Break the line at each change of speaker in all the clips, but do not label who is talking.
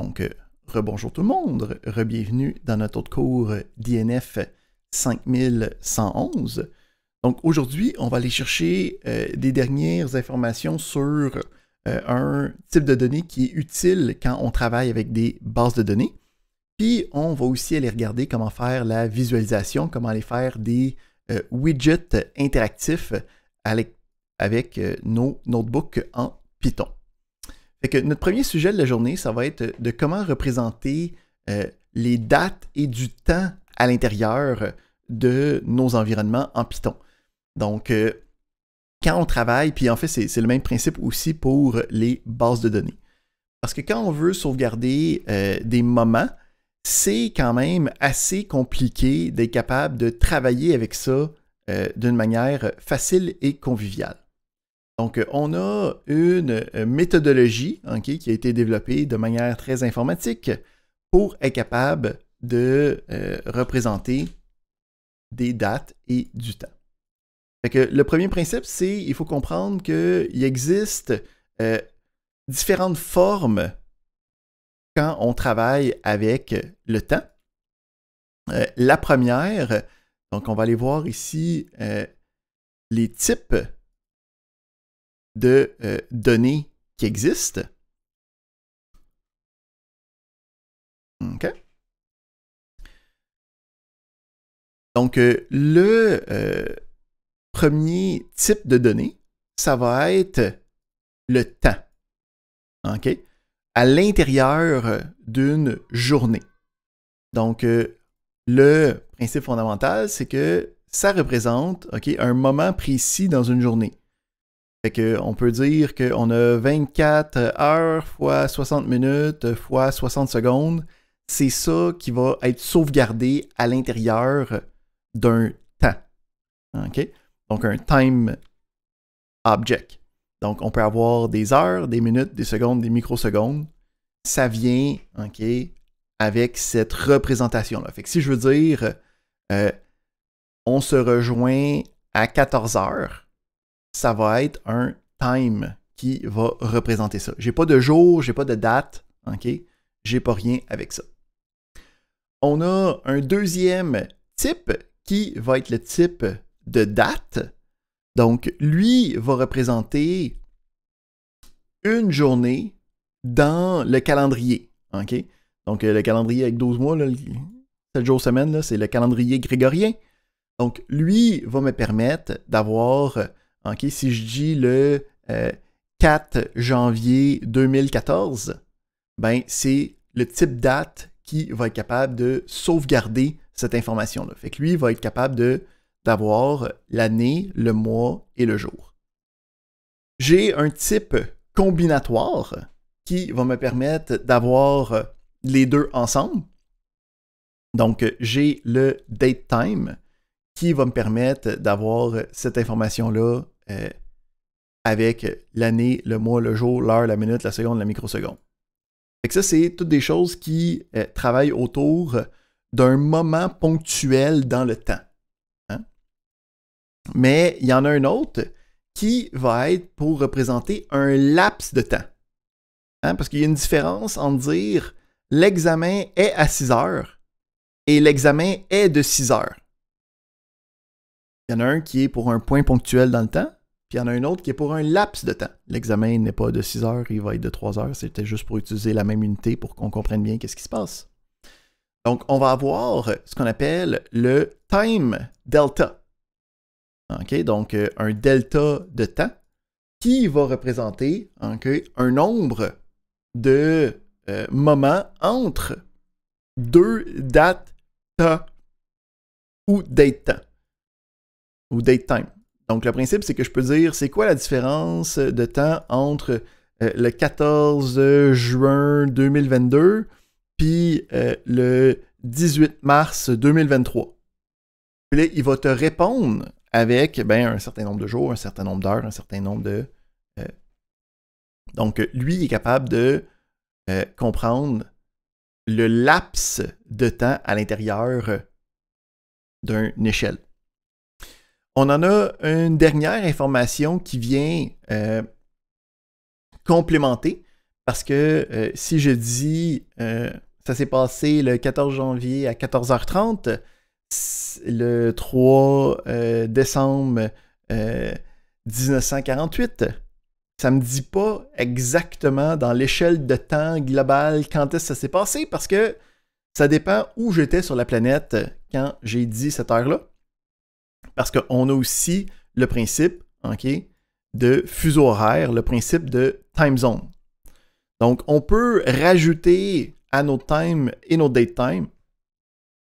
Donc, rebonjour tout le monde, re-bienvenue dans notre autre cours d'INF 5111. Donc, aujourd'hui, on va aller chercher des dernières informations sur un type de données qui est utile quand on travaille avec des bases de données. Puis, on va aussi aller regarder comment faire la visualisation, comment aller faire des widgets interactifs avec nos notebooks en Python. Fait que notre premier sujet de la journée, ça va être de comment représenter les dates et du temps à l'intérieur de nos environnements en Python. Donc, quand on travaille, puis en fait, c'est le même principe aussi pour les bases de données. Parce que quand on veut sauvegarder des moments, c'est quand même assez compliqué d'être capable de travailler avec ça d'une manière facile et conviviale. Donc, on a une méthodologie qui a été développée de manière très informatique pour être capable de représenter des dates et du temps. Fait que le premier principe, c'est qu'il faut comprendre qu'il existe différentes formes quand on travaille avec le temps. La première, donc on va aller voir ici les types de données qui existent. OK. Donc, le premier type de données, ça va être le temps. OK? À l'intérieur d'une journée. Donc, le principe fondamental, c'est que ça représente un moment précis dans une journée. Fait qu'on peut dire qu'on a 24 heures fois 60 minutes fois 60 secondes. C'est ça qui va être sauvegardé à l'intérieur d'un temps. Okay? Donc, un time object. Donc, on peut avoir des heures, des minutes, des secondes, des microsecondes. Ça vient avec cette représentation-là. Fait que si je veux dire, on se rejoint à 14 heures, ça va être un time qui va représenter ça. J'ai pas de jour, j'ai pas de date, j'ai pas rien avec ça. On a un deuxième type qui va être le type de date. Donc, lui va représenter une journée dans le calendrier. Donc, le calendrier avec 12 mois, 7 jours semaine, c'est le calendrier grégorien. Donc, lui va me permettre d'avoir, si je dis le 4 janvier 2014, ben, c'est le type date qui va être capable de sauvegarder cette information-là. Fait que lui va être capable d'avoir l'année, le mois et le jour. J'ai un type combinatoire qui va me permettre d'avoir les deux ensemble. Donc, j'ai le datetime qui va me permettre d'avoir cette information-là avec l'année, le mois, le jour, l'heure, la minute, la seconde, la microseconde. Fait que ça, c'est toutes des choses qui travaillent autour d'un moment ponctuel dans le temps. Mais il y en a un autre qui va être pour représenter un laps de temps. Parce qu'il y a une différence entre dire l'examen est à 6 heures et l'examen est de 6 heures. Il y en a un qui est pour un point ponctuel dans le temps, puis il y en a un autre qui est pour un laps de temps. L'examen n'est pas de 6 heures, il va être de 3 heures. C'était juste pour utiliser la même unité pour qu'on comprenne bien qu'est-ce qui se passe. Donc, on va avoir ce qu'on appelle le time delta. Donc, un delta de temps qui va représenter un nombre de moments entre deux dates ou date temps ou date time. Donc, le principe, c'est que je peux dire c'est quoi la différence de temps entre le 14 juin 2022 puis le 18 mars 2023. Puis là, il va te répondre avec un certain nombre de jours, un certain nombre d'heures, un certain nombre de... Donc, lui, il est capable de comprendre le laps de temps à l'intérieur d'une échelle. On en a une dernière information qui vient complémenter Parce que si je dis ça s'est passé le 14 janvier à 14h30, le 3 décembre 1948, ça me dit pas exactement dans l'échelle de temps globale quand est-ce que ça s'est passé parce que ça dépend où j'étais sur la planète quand j'ai dit cette heure-là. Parce qu'on a aussi le principe, OK, de fuseau horaire, le principe de time zone. Donc, on peut rajouter à notre time et notre date time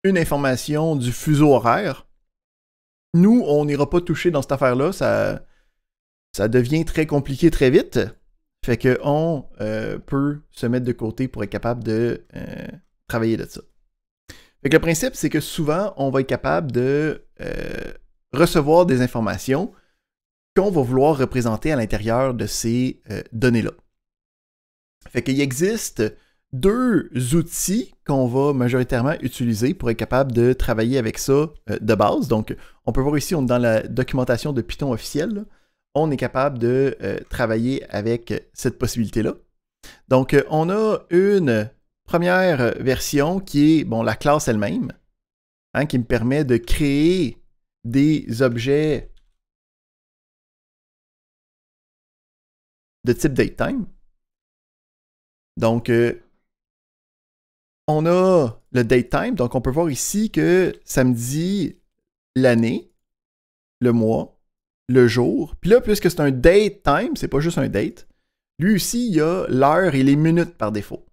une information du fuseau horaire. Nous, on n'ira pas toucher dans cette affaire-là. Ça devient très compliqué très vite. Fait qu'on peut se mettre de côté pour être capable de travailler de ça. Fait que le principe, c'est que souvent, on va être capable de recevoir des informations qu'on va vouloir représenter à l'intérieur de ces données-là. Fait qu'il existe deux outils qu'on va majoritairement utiliser pour être capable de travailler avec ça de base. Donc, on peut voir ici, on est dans la documentation de Python officielle. Là. On est capable de travailler avec cette possibilité-là. Donc, on a une première version qui est la classe elle-même, hein, qui me permet de créer des objets de type datetime. Donc, on a le datetime. Donc, on peut voir ici que ça me dit l'année, le mois, le jour. Puis là, puisque c'est un datetime, c'est pas juste un date, lui aussi, il y a l'heure et les minutes par défaut.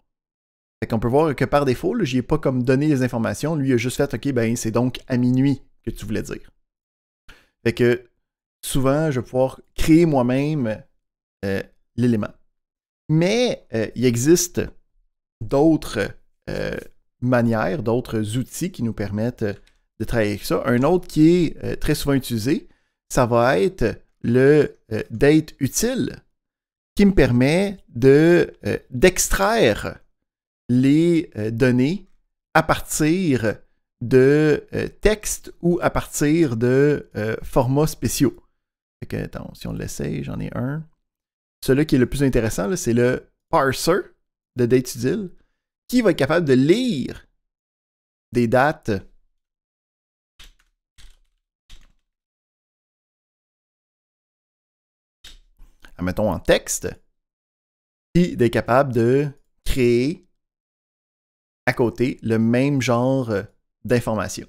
Fait qu'on peut voir que par défaut, j'y ai pas comme donné les informations. Lui, il a juste fait, OK, ben c'est donc à minuit que tu voulais dire. Fait que souvent, je vais pouvoir créer moi-même l'élément. Mais il existe d'autres manières, d'autres outils qui nous permettent de travailler avec ça. Un autre qui est très souvent utilisé, ça va être le date utile, qui me permet d'extraire les données à partir de textes ou à partir de formats spéciaux. Fait que, attends, si on l'essaye, j'en ai un. Celui qui est le plus intéressant, c'est le parser de dateutil, qui va être capable de lire des dates mettons en texte, puis d'être capable de créer à côté le même genre d'informations.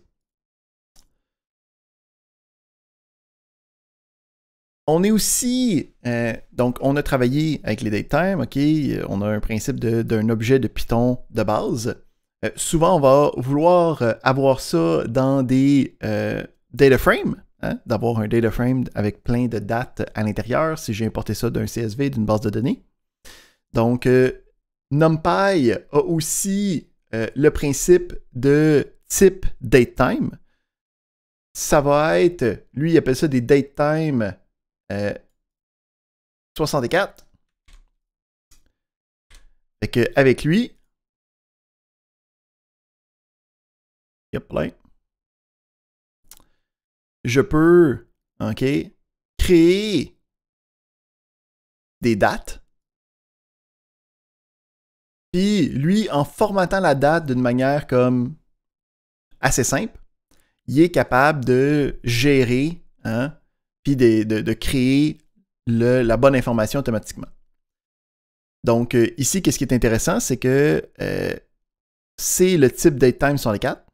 On est aussi, donc on a travaillé avec les datetime, OK, on a un principe d'un objet de Python de base. Souvent, on va vouloir avoir ça dans des data frames, hein, d'avoir un data frame avec plein de dates à l'intérieur, si j'ai importé ça d'un CSV, d'une base de données. Donc, NumPy a aussi le principe de type datetime. Ça va être, lui, il appelle ça des datetime 64. Fait que avec lui, je peux, OK, créer des dates. Puis lui, en formatant la date d'une manière comme assez simple, il est capable de gérer, hein, puis de créer la bonne information automatiquement. Donc ici, qu'est-ce qui est intéressant, c'est que c'est le type datetime 64.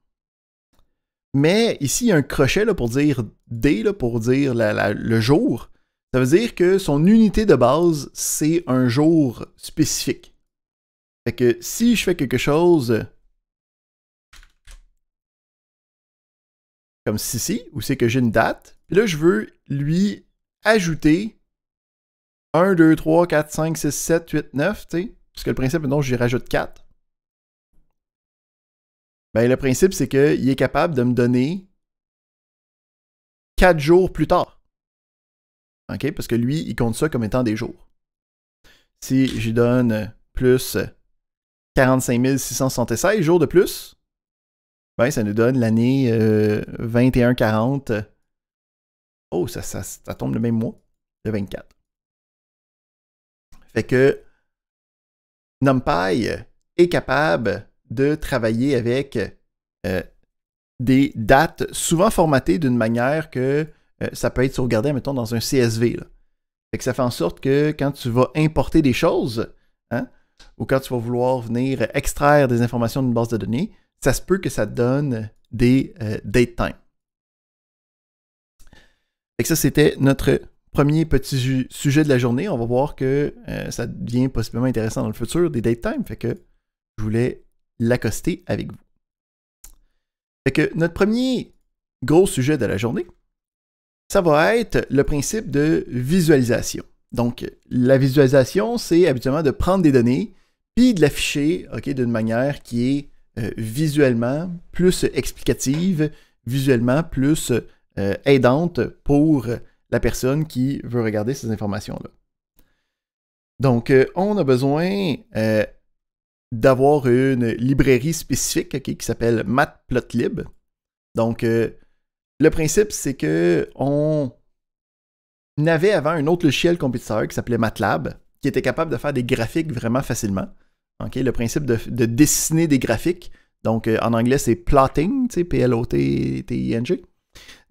Mais ici, il y a un crochet là, pour dire D, là, pour dire le jour. Ça veut dire que son unité de base, c'est un jour spécifique. Fait que si je fais quelque chose comme ceci, où c'est que j'ai une date, puis là, je veux lui ajouter 1, 2, 3, 4, 5, 6, 7, 8, 9, tu sais, parce que le principe, non, j'y rajoute 4. Ben, le principe, c'est qu'il est capable de me donner 4 jours plus tard. OK? Parce que lui, il compte ça comme étant des jours. Si j'y donne plus 45 676 jours de plus, ben, ça nous donne l'année 2140. Oh, ça tombe le même mois, le 24. Fait que NumPy est capable de travailler avec des dates souvent formatées d'une manière que ça peut être sauvegardé, mettons, dans un CSV. Là. Fait que ça fait en sorte que quand tu vas importer des choses, hein, ou quand tu vas vouloir venir extraire des informations d'une base de données, ça se peut que ça te donne des datetime. Fait que ça, c'était notre premier petit sujet de la journée. On va voir que ça devient possiblement intéressant dans le futur, des datetime. Fait que je voulais l'accoster avec vous. Fait que notre premier gros sujet de la journée, ça va être le principe de visualisation. Donc, la visualisation, c'est habituellement de prendre des données puis de l'afficher d'une manière qui est visuellement plus explicative, visuellement plus aidante pour la personne qui veut regarder ces informations-là. Donc, on a besoin d'avoir une librairie spécifique qui s'appelle Matplotlib. Donc, le principe, c'est qu'on avait avant un autre logiciel compétiteur qui s'appelait MATLAB, qui était capable de faire des graphiques vraiment facilement. Le principe de dessiner des graphiques, donc en anglais, c'est plotting, P-L-O-T-T-I-N-G.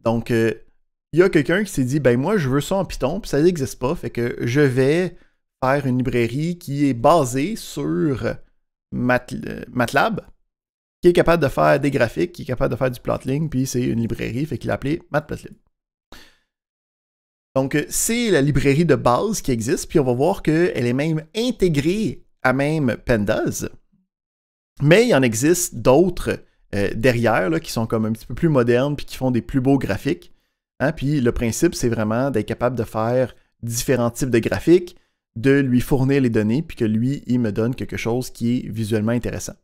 Donc, il y a quelqu'un qui s'est dit, ben moi, je veux ça en Python, puis ça n'existe pas, fait que je vais faire une librairie qui est basée sur MATLAB, qui est capable de faire des graphiques, qui est capable de faire du plotting, puis c'est une librairie, fait qu'il l'a appelé Matplotlib. Donc, c'est la librairie de base qui existe, puis on va voir qu'elle est même intégrée à même Pandas, mais il en existe d'autres derrière là, qui sont comme un petit peu plus modernes, puis qui font des plus beaux graphiques. Hein? Puis le principe, c'est vraiment d'être capable de faire différents types de graphiques, de lui fournir les données, puis que lui, il me donne quelque chose qui est visuellement intéressant.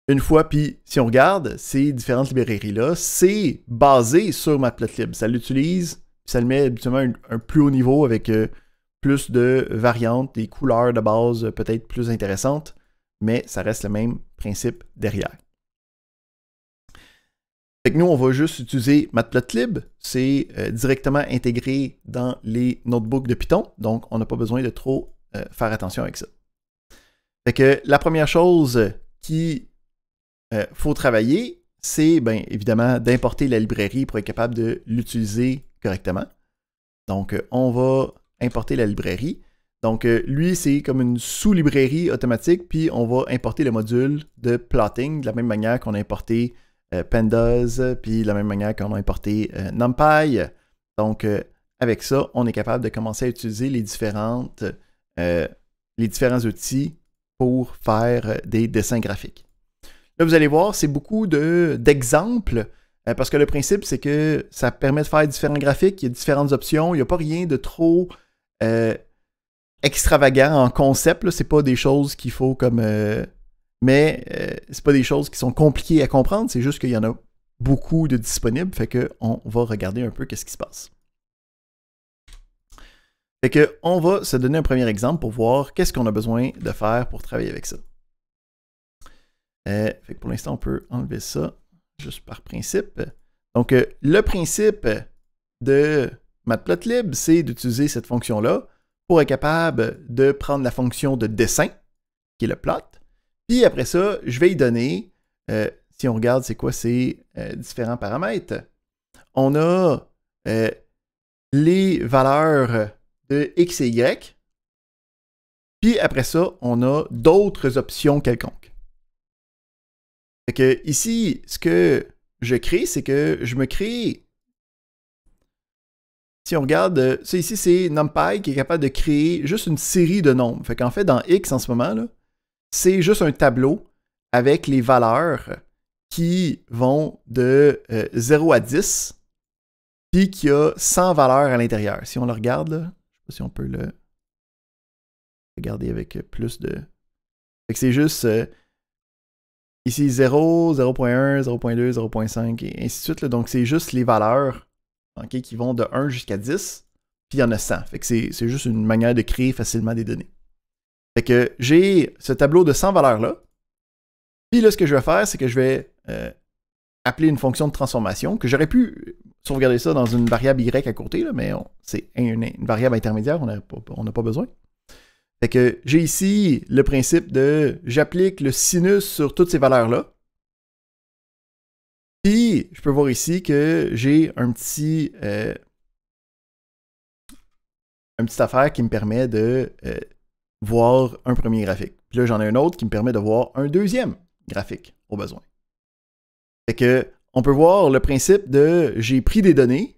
Une fois, puis si on regarde ces différentes librairies-là, c'est basé sur Matplotlib. Ça l'utilise, puis ça le met habituellement un plus haut niveau avec plus de variantes, des couleurs de base peut-être plus intéressantes, mais ça reste le même principe derrière. Fait que nous, on va juste utiliser Matplotlib. C'est directement intégré dans les notebooks de Python, donc on n'a pas besoin de trop faire attention avec ça. Fait que la première chose qu'il faut travailler, c'est bien évidemment d'importer la librairie pour être capable de l'utiliser correctement. Donc, on va importer la librairie. Donc, lui, c'est comme une sous-librairie automatique, puis on va importer le module de plotting de la même manière qu'on a importé Pandas, puis de la même manière qu'on a importé NumPy. Donc, avec ça, on est capable de commencer à utiliser les différents outils pour faire des dessins graphiques. Là, vous allez voir, c'est beaucoup d'exemples, parce que le principe, c'est que ça permet de faire différents graphiques, il y a différentes options, il n'y a pas rien de trop extravagant en concept, c'est pas des choses qu'il faut comme... c'est pas des choses qui sont compliquées à comprendre, c'est juste qu'il y en a beaucoup de disponibles, fait qu'on va regarder un peu qu'est-ce qui se passe. Fait qu'on va se donner un premier exemple pour voir qu'est-ce qu'on a besoin de faire pour travailler avec ça. Fait que pour l'instant, on peut enlever ça juste par principe. Donc, le principe de Matplotlib, c'est d'utiliser cette fonction-là pour être capable de prendre la fonction de dessin, qui est le plot. Puis après ça, je vais y donner, si on regarde c'est quoi ces différents paramètres, on a les valeurs de x et y. Puis après ça, on a d'autres options quelconques. Fait que ici, ce que je crée, c'est que je me crée... Si on regarde, ça ici, c'est NumPy qui est capable de créer juste une série de nombres. Fait qu'en fait, dans X en ce moment, c'est juste un tableau avec les valeurs qui vont de 0 à 10, puis qui a 100 valeurs à l'intérieur. Si on le regarde, là, je ne sais pas si on peut le regarder avec plus de... Fait que c'est juste... ici 0, 0.1, 0.2, 0.5 et ainsi de suite. Là. Donc, c'est juste les valeurs qui vont de 1 jusqu'à 10, puis il y en a 100. Fait que c'est juste une manière de créer facilement des données. Fait que j'ai ce tableau de 100 valeurs-là. Puis là, ce que je vais faire, c'est que je vais appeler une fonction de transformation, que j'aurais pu sauvegarder ça dans une variable y à côté, là, mais c'est une variable intermédiaire, on n'a pas besoin. Fait que j'ai ici le principe de j'applique le sinus sur toutes ces valeurs-là. Puis, je peux voir ici que j'ai une petite affaire qui me permet de voir un premier graphique. Puis là, j'en ai un autre qui me permet de voir un deuxième graphique au besoin. Fait que, on peut voir le principe de j'ai pris des données,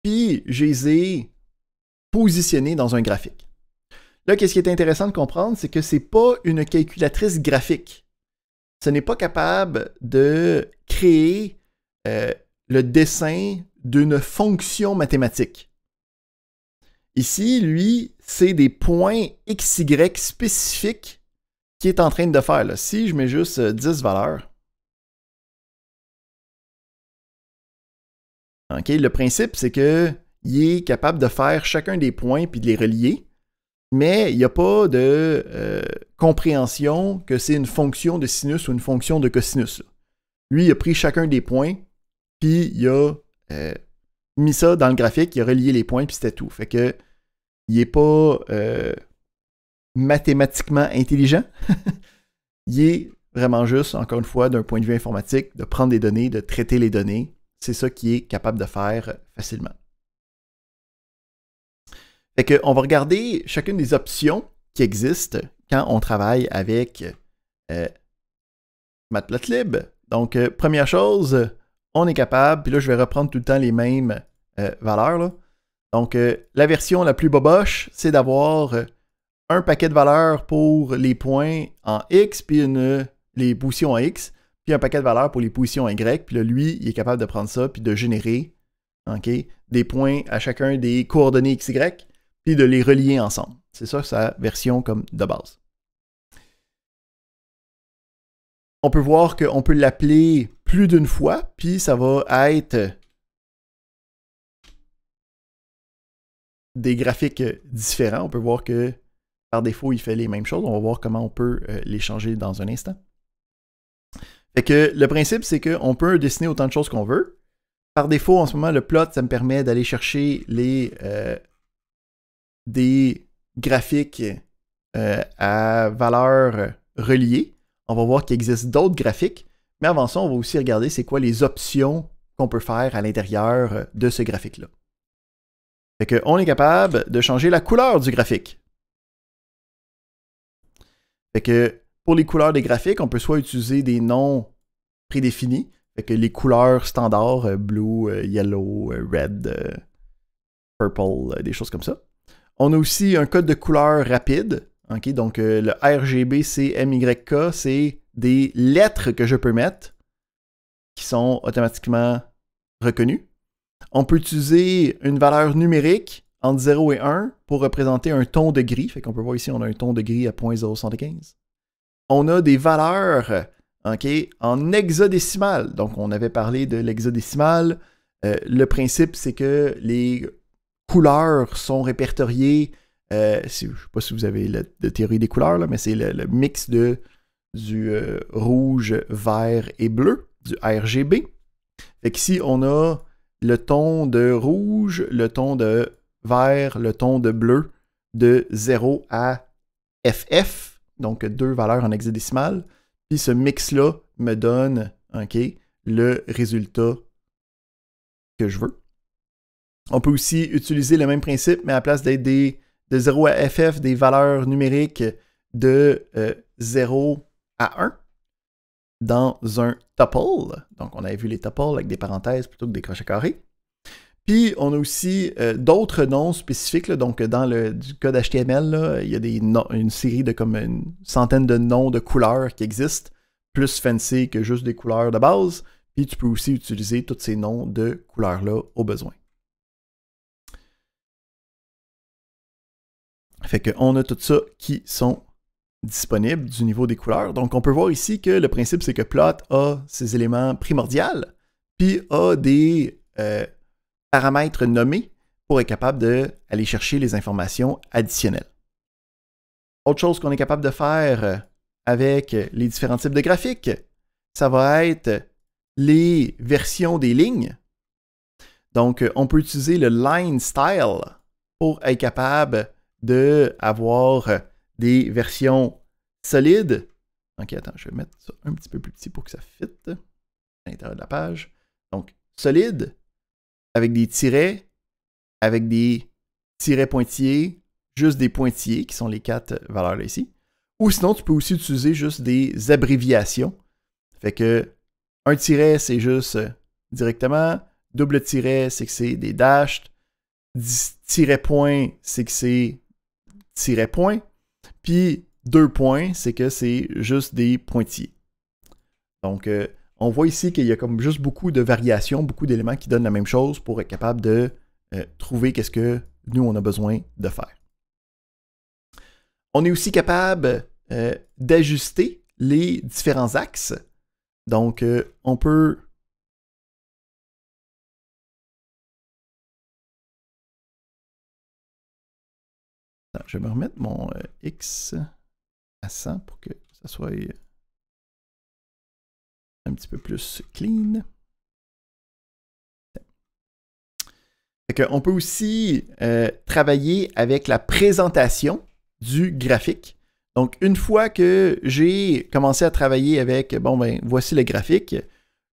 puis je les ai positionnées dans un graphique. Là, qu'est-ce qui est intéressant de comprendre, c'est que ce n'est pas une calculatrice graphique. Ce n'est pas capable de créer le dessin d'une fonction mathématique. Ici, lui, c'est des points XY spécifiques qu'il est en train de faire. Là. Si je mets juste 10 valeurs, okay, le principe, c'est qu'il est capable de faire chacun des points puis de les relier, mais il n'y a pas de compréhension que c'est une fonction de sinus ou une fonction de cosinus. Là. Lui, il a pris chacun des points, puis il a mis ça dans le graphique, il a relié les points, puis c'était tout. Fait que il n'est pas mathématiquement intelligent. Il est vraiment juste, encore une fois, d'un point de vue informatique, de prendre des données, de traiter les données. C'est ça qu'il est capable de faire facilement. Fait que on va regarder chacune des options qui existent quand on travaille avec Matplotlib. Donc, première chose, on est capable, puis là, je vais reprendre tout le temps les mêmes valeurs. Là. Donc, la version la plus boboche, c'est d'avoir un paquet de valeurs pour les points en X, puis les positions en X, puis un paquet de valeurs pour les positions en Y. Puis là, lui, il est capable de prendre ça, puis de générer des points à chacun des coordonnées XY, puis de les relier ensemble. C'est ça sa version comme de base. On peut voir qu'on peut l'appeler plus d'une fois, puis ça va être des graphiques différents. On peut voir que par défaut, il fait les mêmes choses. On va voir comment on peut les changer dans un instant. Fait que le principe, c'est qu'on peut dessiner autant de choses qu'on veut. Par défaut, en ce moment, le plot, ça me permet d'aller chercher des graphiques à valeurs reliées. On va voir qu'il existe d'autres graphiques. Mais avant ça, on va aussi regarder c'est quoi les options qu'on peut faire à l'intérieur de ce graphique-là. Fait qu'on est capable de changer la couleur du graphique. Fait que pour les couleurs des graphiques, on peut soit utiliser des noms prédéfinis, fait que les couleurs standards, blue, yellow, red, purple, des choses comme ça. On a aussi un code de couleur rapide. Okay? Donc le RGB, CMYK, c'est des lettres que je peux mettre qui sont automatiquement reconnues. On peut utiliser une valeur numérique entre 0 et 1 pour représenter un ton de gris. Fait qu'on peut voir ici, on a un ton de gris à 0.075. On a des valeurs en hexadécimal. Donc, on avait parlé de l'hexadécimal. Le principe, c'est que les couleurs sont répertoriées. Je ne sais pas si vous avez la théorie des couleurs, là, mais c'est le mix du rouge, vert et bleu, du RGB. Fait qu'ici, on a le ton de rouge, le ton de vert, le ton de bleu de 0 à FF, donc 2 valeurs en hexadécimal. Puis ce mix-là me donne le résultat que je veux. On peut aussi utiliser le même principe, mais à la place d'être de 0 à FF, des valeurs numériques de 0 à 1 dans un tuple. Donc, on avait vu les tuples avec des parenthèses plutôt que des crochets carrés. Puis, on a aussi d'autres noms spécifiques. Là, donc, dans du code HTML, là, il y a une série de comme une centaine de noms de couleurs qui existent, plus fancy que juste des couleurs de base. Puis, tu peux aussi utiliser tous ces noms de couleurs-là au besoin. Fait qu'on a tout ça qui sont disponibles du niveau des couleurs. Donc, on peut voir ici que le principe, c'est que Plot a ses éléments primordiaux, puis a des paramètres nommés pour être capable d'aller chercher les informations additionnelles. Autre chose qu'on est capable de faire avec les différents types de graphiques, ça va être les versions des lignes. Donc, on peut utiliser le line style pour être capable d'avoir des versions solides. Ok, attends, je vais mettre ça un petit peu plus petit pour que ça fitte à l'intérieur de la page. Donc, solide, avec des tirets, avec des tirets pointillés, juste des pointillés, qui sont les 4 valeurs là ici. Ou sinon, tu peux aussi utiliser juste des abréviations. Fait que un tiret, c'est juste directement. Double tiret, c'est que c'est des dashes. Tiret point, c'est que c'est tiret point. Puis 2 points, c'est que c'est juste des pointillés. Donc, on voit ici qu'il y a comme juste beaucoup de variations, beaucoup d'éléments qui donnent la même chose pour être capable de trouver qu'est-ce que nous, on a besoin de faire. On est aussi capable d'ajuster les différents axes. Donc, on peut... Attends, je vais me remettre mon X à 100 pour que ça soit un petit peu plus clean. On peut aussi travailler avec la présentation du graphique. Donc, une fois que j'ai commencé à travailler avec, bon, ben, voici le graphique,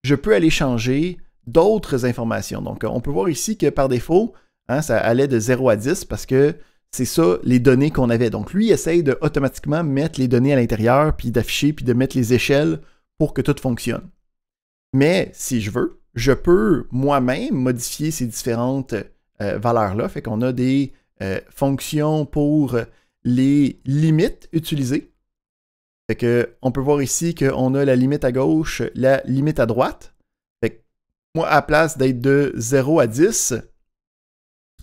je peux aller changer d'autres informations. Donc, on peut voir ici que par défaut, hein, ça allait de 0 à 10 parce que c'est ça les données qu'on avait. Donc, lui, il essaye de automatiquement mettre les données à l'intérieur, puis d'afficher, puis de mettre les échelles pour que tout fonctionne. Mais si je veux, je peux moi-même modifier ces différentes valeurs-là. Fait qu'on a des fonctions pour les limites utilisées. Fait que on peut voir ici qu'on a la limite à gauche, la limite à droite. Fait que moi, à la place d'être de 0 à 10,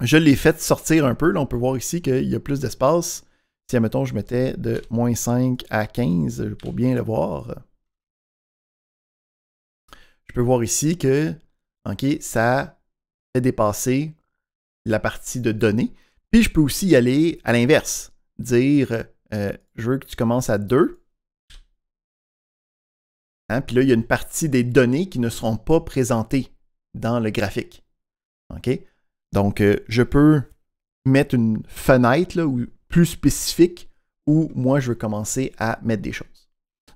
je l'ai fait sortir un peu. Là, on peut voir ici qu'il y a plus d'espace. Si, admettons, je mettais de moins 5 à 15, pour bien le voir. Je peux voir ici que okay, ça fait dépasser la partie de données. Puis je peux aussi y aller à l'inverse. Dire, je veux que tu commences à 2. Hein, puis là, il y a une partie des données qui ne seront pas présentées dans le graphique. Okay? Donc, je peux mettre une fenêtre là, plus spécifique où moi, je veux commencer à mettre des choses.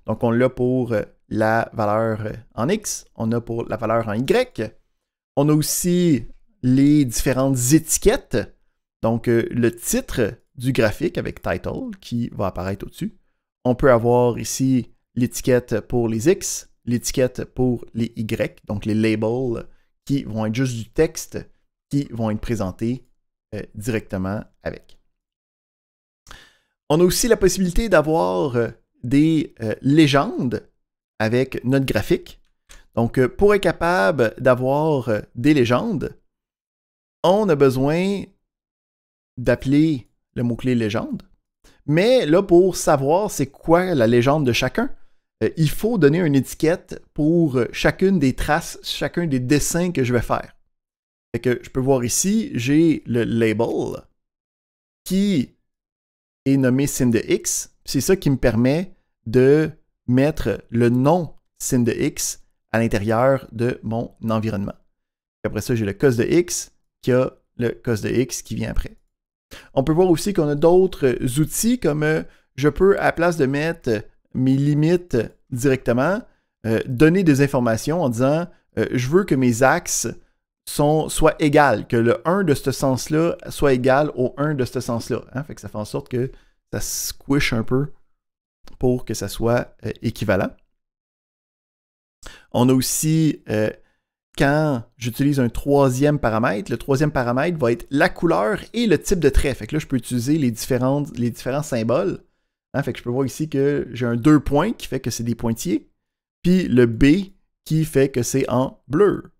Donc, on l'a pour la valeur en X, on a pour la valeur en Y. On a aussi les différentes étiquettes. Donc, le titre du graphique avec title qui va apparaître au-dessus. On peut avoir ici l'étiquette pour les X, l'étiquette pour les Y, donc les labels qui vont être juste du texte qui vont être présentés directement avec. On a aussi la possibilité d'avoir des légendes avec notre graphique. Donc, pour être capable d'avoir des légendes, on a besoin d'appeler le mot-clé légende. Mais là, pour savoir c'est quoi la légende de chacun, il faut donner une étiquette pour chacune des traces, chacun des dessins que je vais faire. Fait que je peux voir ici, j'ai le label qui est nommé signe de X. C'est ça qui me permet de mettre le nom signe de X à l'intérieur de mon environnement. Après ça, j'ai le cos de X qui a le cos de X qui vient après. On peut voir aussi qu'on a d'autres outils comme je peux, à la place de mettre mes limites directement, donner des informations en disant je veux que mes axes soient égales, que le 1 de ce sens-là soit égal au 1 de ce sens-là. Hein? Fait que ça fait en sorte que ça squish un peu pour que ça soit équivalent. On a aussi, quand j'utilise un troisième paramètre, le troisième paramètre va être la couleur et le type de trait. Fait que là, je peux utiliser les différents symboles. Hein? Fait que je peux voir ici que j'ai un 2 points qui fait que c'est des pointillés, puis le B qui fait que c'est en bleu.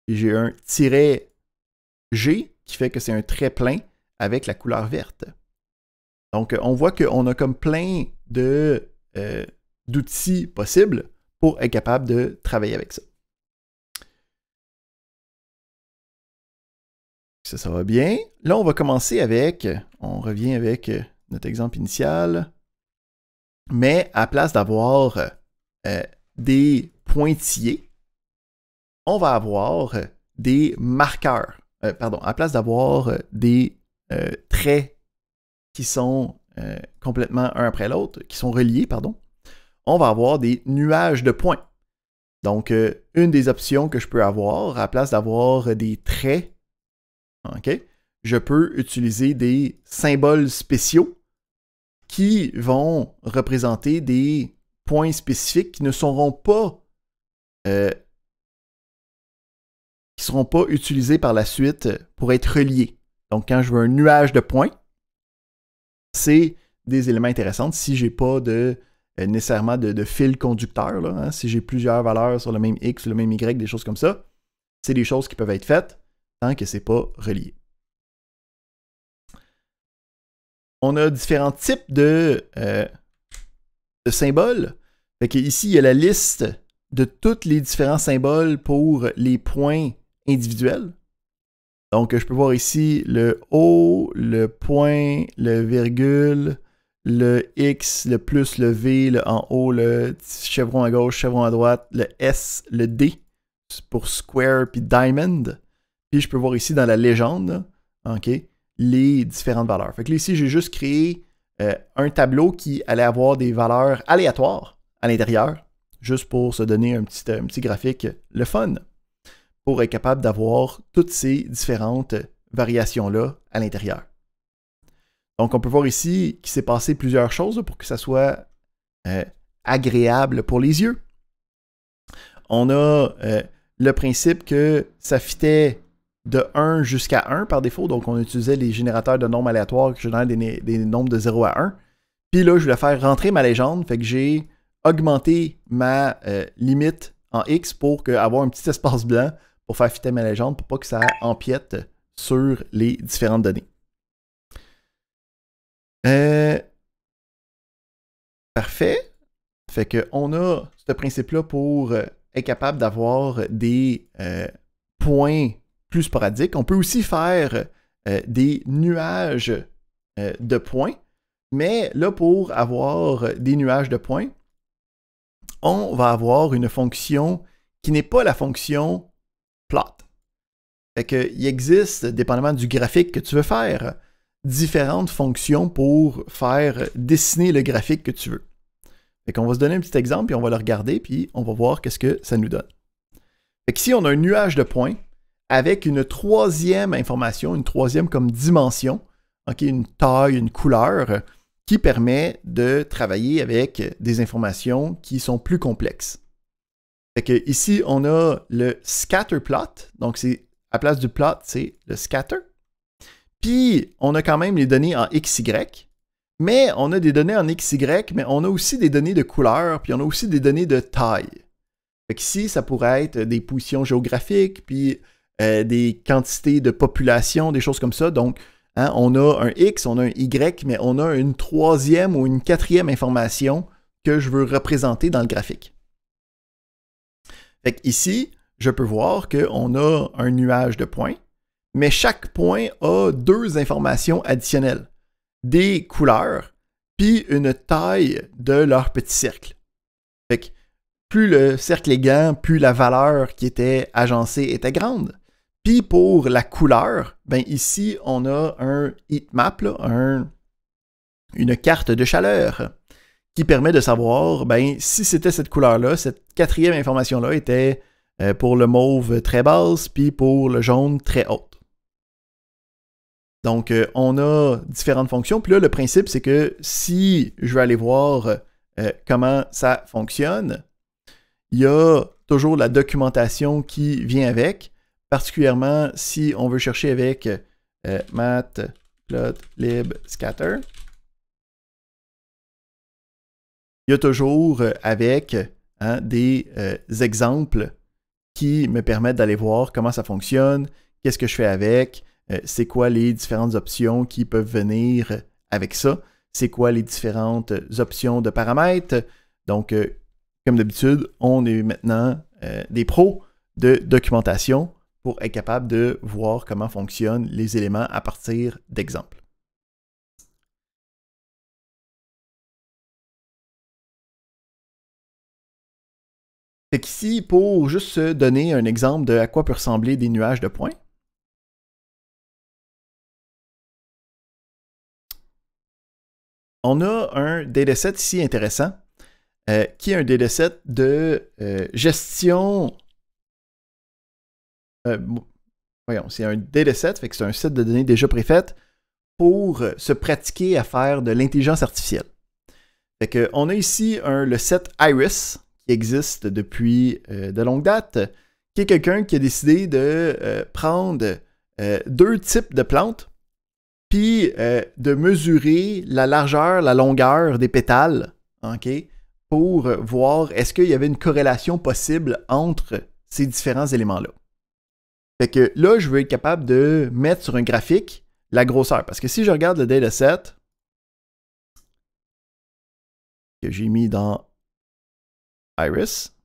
Et j'ai un tiret G qui fait que c'est un trait plein avec la couleur verte. Donc, on voit qu'on a comme plein d'outils possibles pour être capable de travailler avec ça. Ça va bien. Là, on va commencer avec, on revient avec notre exemple initial, mais à place d'avoir des pointillés, on va avoir des marqueurs. À place d'avoir des traits qui sont complètement un après l'autre, qui sont reliés, pardon, on va avoir des nuages de points. Donc, une des options que je peux avoir, à la place d'avoir des traits, OK, je peux utiliser des symboles spéciaux qui vont représenter des points spécifiques qui ne seront pas utilisés par la suite pour être reliés. Donc, quand je veux un nuage de points, c'est des éléments intéressants. Si je n'ai pas nécessairement de fil conducteur, là, hein, si j'ai plusieurs valeurs sur le même X, le même Y, des choses comme ça, c'est des choses qui peuvent être faites tant que ce n'est pas relié. On a différents types de symboles. Fait que ici, il y a la liste de tous les différents symboles pour les points individuels. Donc, je peux voir ici le O, le point, le virgule, le X, le plus, le V, le en haut, le chevron à gauche, chevron à droite, le S, le D pour square puis diamond. Puis je peux voir ici dans la légende, OK, les différentes valeurs. Fait que là, ici, j'ai juste créé un tableau qui allait avoir des valeurs aléatoires à l'intérieur, juste pour se donner un petit graphique, le fun, pour être capable d'avoir toutes ces différentes variations-là à l'intérieur. Donc, on peut voir ici qu'il s'est passé plusieurs choses pour que ça soit agréable pour les yeux. On a le principe que ça fitait de 1 jusqu'à 1 par défaut. Donc, on utilisait les générateurs de nombres aléatoires qui génèrent des nombres de 0 à 1. Puis là, je voulais faire rentrer ma légende. Fait que j'ai augmenté ma limite en X pour avoir un petit espace blanc pour faire fitter ma légende pour pas que ça empiète sur les différentes données. Parfait. Fait qu'on a ce principe-là pour être capable d'avoir des points plus sporadiques. On peut aussi faire des nuages de points, mais là, pour avoir des nuages de points, on va avoir une fonction qui n'est pas la fonction plot. Fait qu'il existe, dépendamment du graphique que tu veux faire, différentes fonctions pour faire dessiner le graphique que tu veux. Fait qu'on va se donner un petit exemple, puis on va le regarder, puis on va voir qu'est-ce que ça nous donne. Fait qu'ici, on a un nuage de points avec une troisième information, une troisième comme dimension, okay, une taille, une couleur, qui permet de travailler avec des informations qui sont plus complexes. Fait que ici, on a le scatter plot, donc c'est à la place du plot, c'est le scatter. Puis, on a quand même les données en XY, mais on a des données en XY, mais on a aussi des données de couleur, puis on a aussi des données de taille. Fait qu'ici, ça pourrait être des positions géographiques, puis des quantités de population, des choses comme ça. Donc, hein, on a un X, on a un Y, mais on a une troisième ou une quatrième information que je veux représenter dans le graphique. Fait qu'ici, je peux voir qu'on a un nuage de points, mais chaque point a deux informations additionnelles. Des couleurs, puis une taille de leur petit cercle. Fait que plus le cercle est grand, plus la valeur qui était agencée était grande. Puis pour la couleur, ben ici, on a un heatmap, une carte de chaleur, qui permet de savoir ben, si c'était cette couleur-là, cette quatrième information-là était pour le mauve très basse, puis pour le jaune très haute. Donc, on a différentes fonctions. Puis là, le principe, c'est que si je veux aller voir comment ça fonctionne, il y a toujours la documentation qui vient avec, particulièrement si on veut chercher avec matplotlib scatter. Il y a toujours avec des exemples qui me permettent d'aller voir comment ça fonctionne, qu'est-ce que je fais avec, c'est quoi les différentes options qui peuvent venir avec ça, c'est quoi les différentes options de paramètres. Donc, comme d'habitude, on est maintenant des pros de documentation pour être capable de voir comment fonctionnent les éléments à partir d'exemples. Fait qu'ici, pour juste se donner un exemple de à quoi peut ressembler des nuages de points, on a un dataset ici intéressant, qui est un dataset de gestion. Voyons, c'est un dataset, fait que c'est un set de données déjà préfaites pour se pratiquer à faire de l'intelligence artificielle. Fait que, on a ici le set Iris, qui existe depuis de longue date, qui est quelqu'un qui a décidé de prendre deux types de plantes, puis de mesurer la largeur, la longueur des pétales, okay, pour voir est-ce qu'il y avait une corrélation possible entre ces différents éléments-là. Fait que là, je veux être capable de mettre sur un graphique la grosseur. Parce que si je regarde le dataset que j'ai mis dans Iris,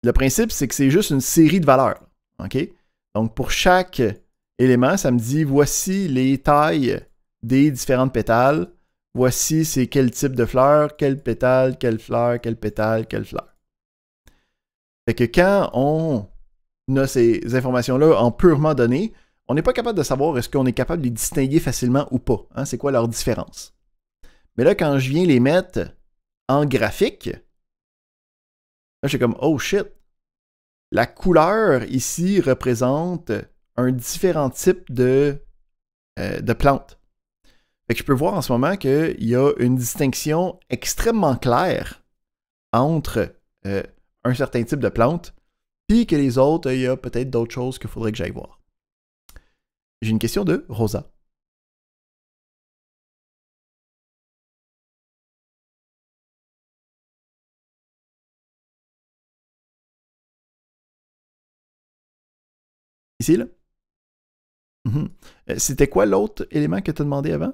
le principe, c'est que c'est juste une série de valeurs. Okay? Donc, pour chaque élément, ça me dit voici les tailles des différentes pétales. Voici c'est quel type de fleur, quel pétale, quelle fleur, quel pétale, quelle fleur. Fait que quand on a ces informations-là en purement données, on n'est pas capable de savoir est-ce qu'on est capable de les distinguer facilement ou pas. Hein? C'est quoi leur différence? Mais là, quand je viens les mettre en graphique, là, je suis comme, oh shit, la couleur ici représente un différent type de plantes. Fait que je peux voir en ce moment qu'il y a une distinction extrêmement claire entre un certain type de plante, puis que les autres, il y a peut-être d'autres choses qu'il faudrait que j'aille voir. J'ai une question de Rosa. Ici, là? C'était quoi l'autre élément que tu as demandé avant?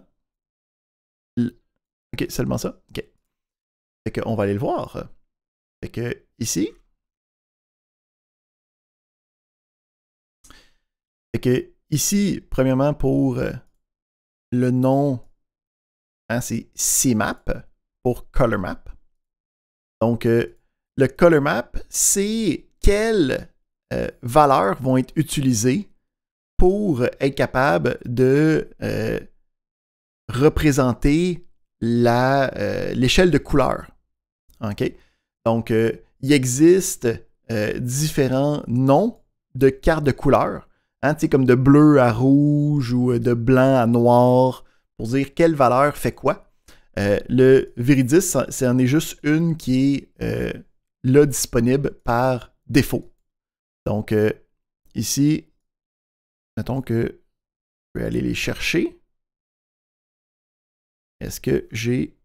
Ok, seulement ça? Ok. Fait qu'on va aller le voir. Fait que ici. Fait que ici, premièrement, pour le nom, hein, c'est CMap pour Color Map. Donc, le Color Map, c'est quelles valeurs vont être utilisées pour être capable de représenter l'échelle de couleur. Okay? Donc, il existe différents noms de cartes de couleur, hein, comme de bleu à rouge ou de blanc à noir, pour dire quelle valeur fait quoi. Le Viridis, c'en est juste une qui est là disponible par défaut. Donc, ici, mettons que je vais aller les chercher. Est-ce que j'ai...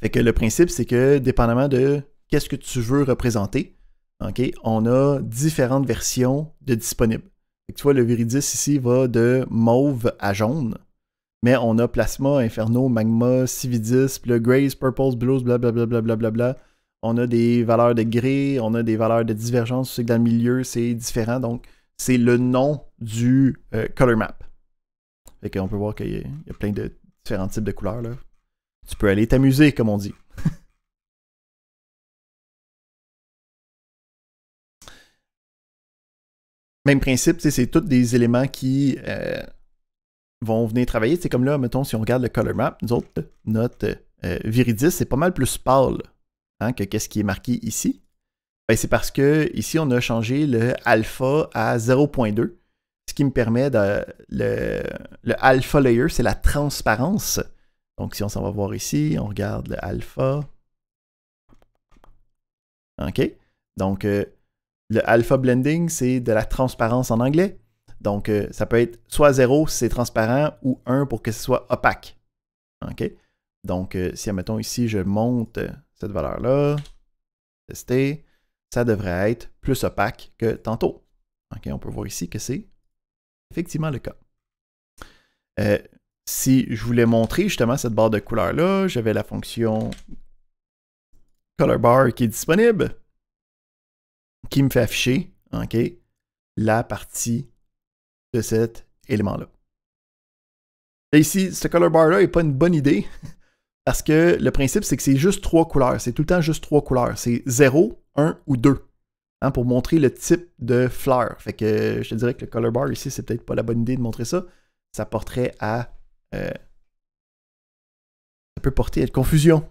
Fait que le principe, c'est que dépendamment de qu'est-ce que tu veux représenter, okay, on a différentes versions de disponibles. Fait que tu vois, le Viridis ici va de mauve à jaune, mais on a Plasma, Inferno, Magma, Cividis, le Grays, Purples, Blues, blablabla. On a des valeurs de gris, on a des valeurs de divergence. Tu sais que dans le milieu, c'est différent. Donc, c'est le nom du color map. Fait qu'on peut voir qu'il y a plein de différents types de couleurs, là. Tu peux aller t'amuser, comme on dit. Même principe, c'est tous des éléments qui vont venir travailler. C'est comme là, mettons, si on regarde le color map, nous autres, notre Viridis, c'est pas mal plus pâle, hein, que qu'est-ce qui est marqué ici. Ben, c'est parce que ici, on a changé le alpha à 0.2, ce qui me permet de... Le alpha layer, c'est la transparence. Donc, si on s'en va voir ici, on regarde le alpha. OK? Donc, le alpha blending, c'est de la transparence en anglais. Donc, ça peut être soit 0 si c'est transparent ou 1 pour que ce soit opaque. OK? Donc, si, admettons, ici, je monte cette valeur-là, tester, ça devrait être plus opaque que tantôt. OK? On peut voir ici que c'est effectivement le cas. Si je voulais montrer justement cette barre de couleur-là, j'avais la fonction color bar qui est disponible, qui me fait afficher, okay, la partie de cet élément-là. Et ici, ce color bar-là n'est pas une bonne idée, parce que le principe, c'est que c'est juste 3 couleurs. C'est tout le temps juste 3 couleurs. C'est 0, 1 ou 2, hein, pour montrer le type de fleur. Fait que je te dirais que le color bar ici, c'est peut-être pas la bonne idée de montrer ça. Ça porterait à porter à confusion.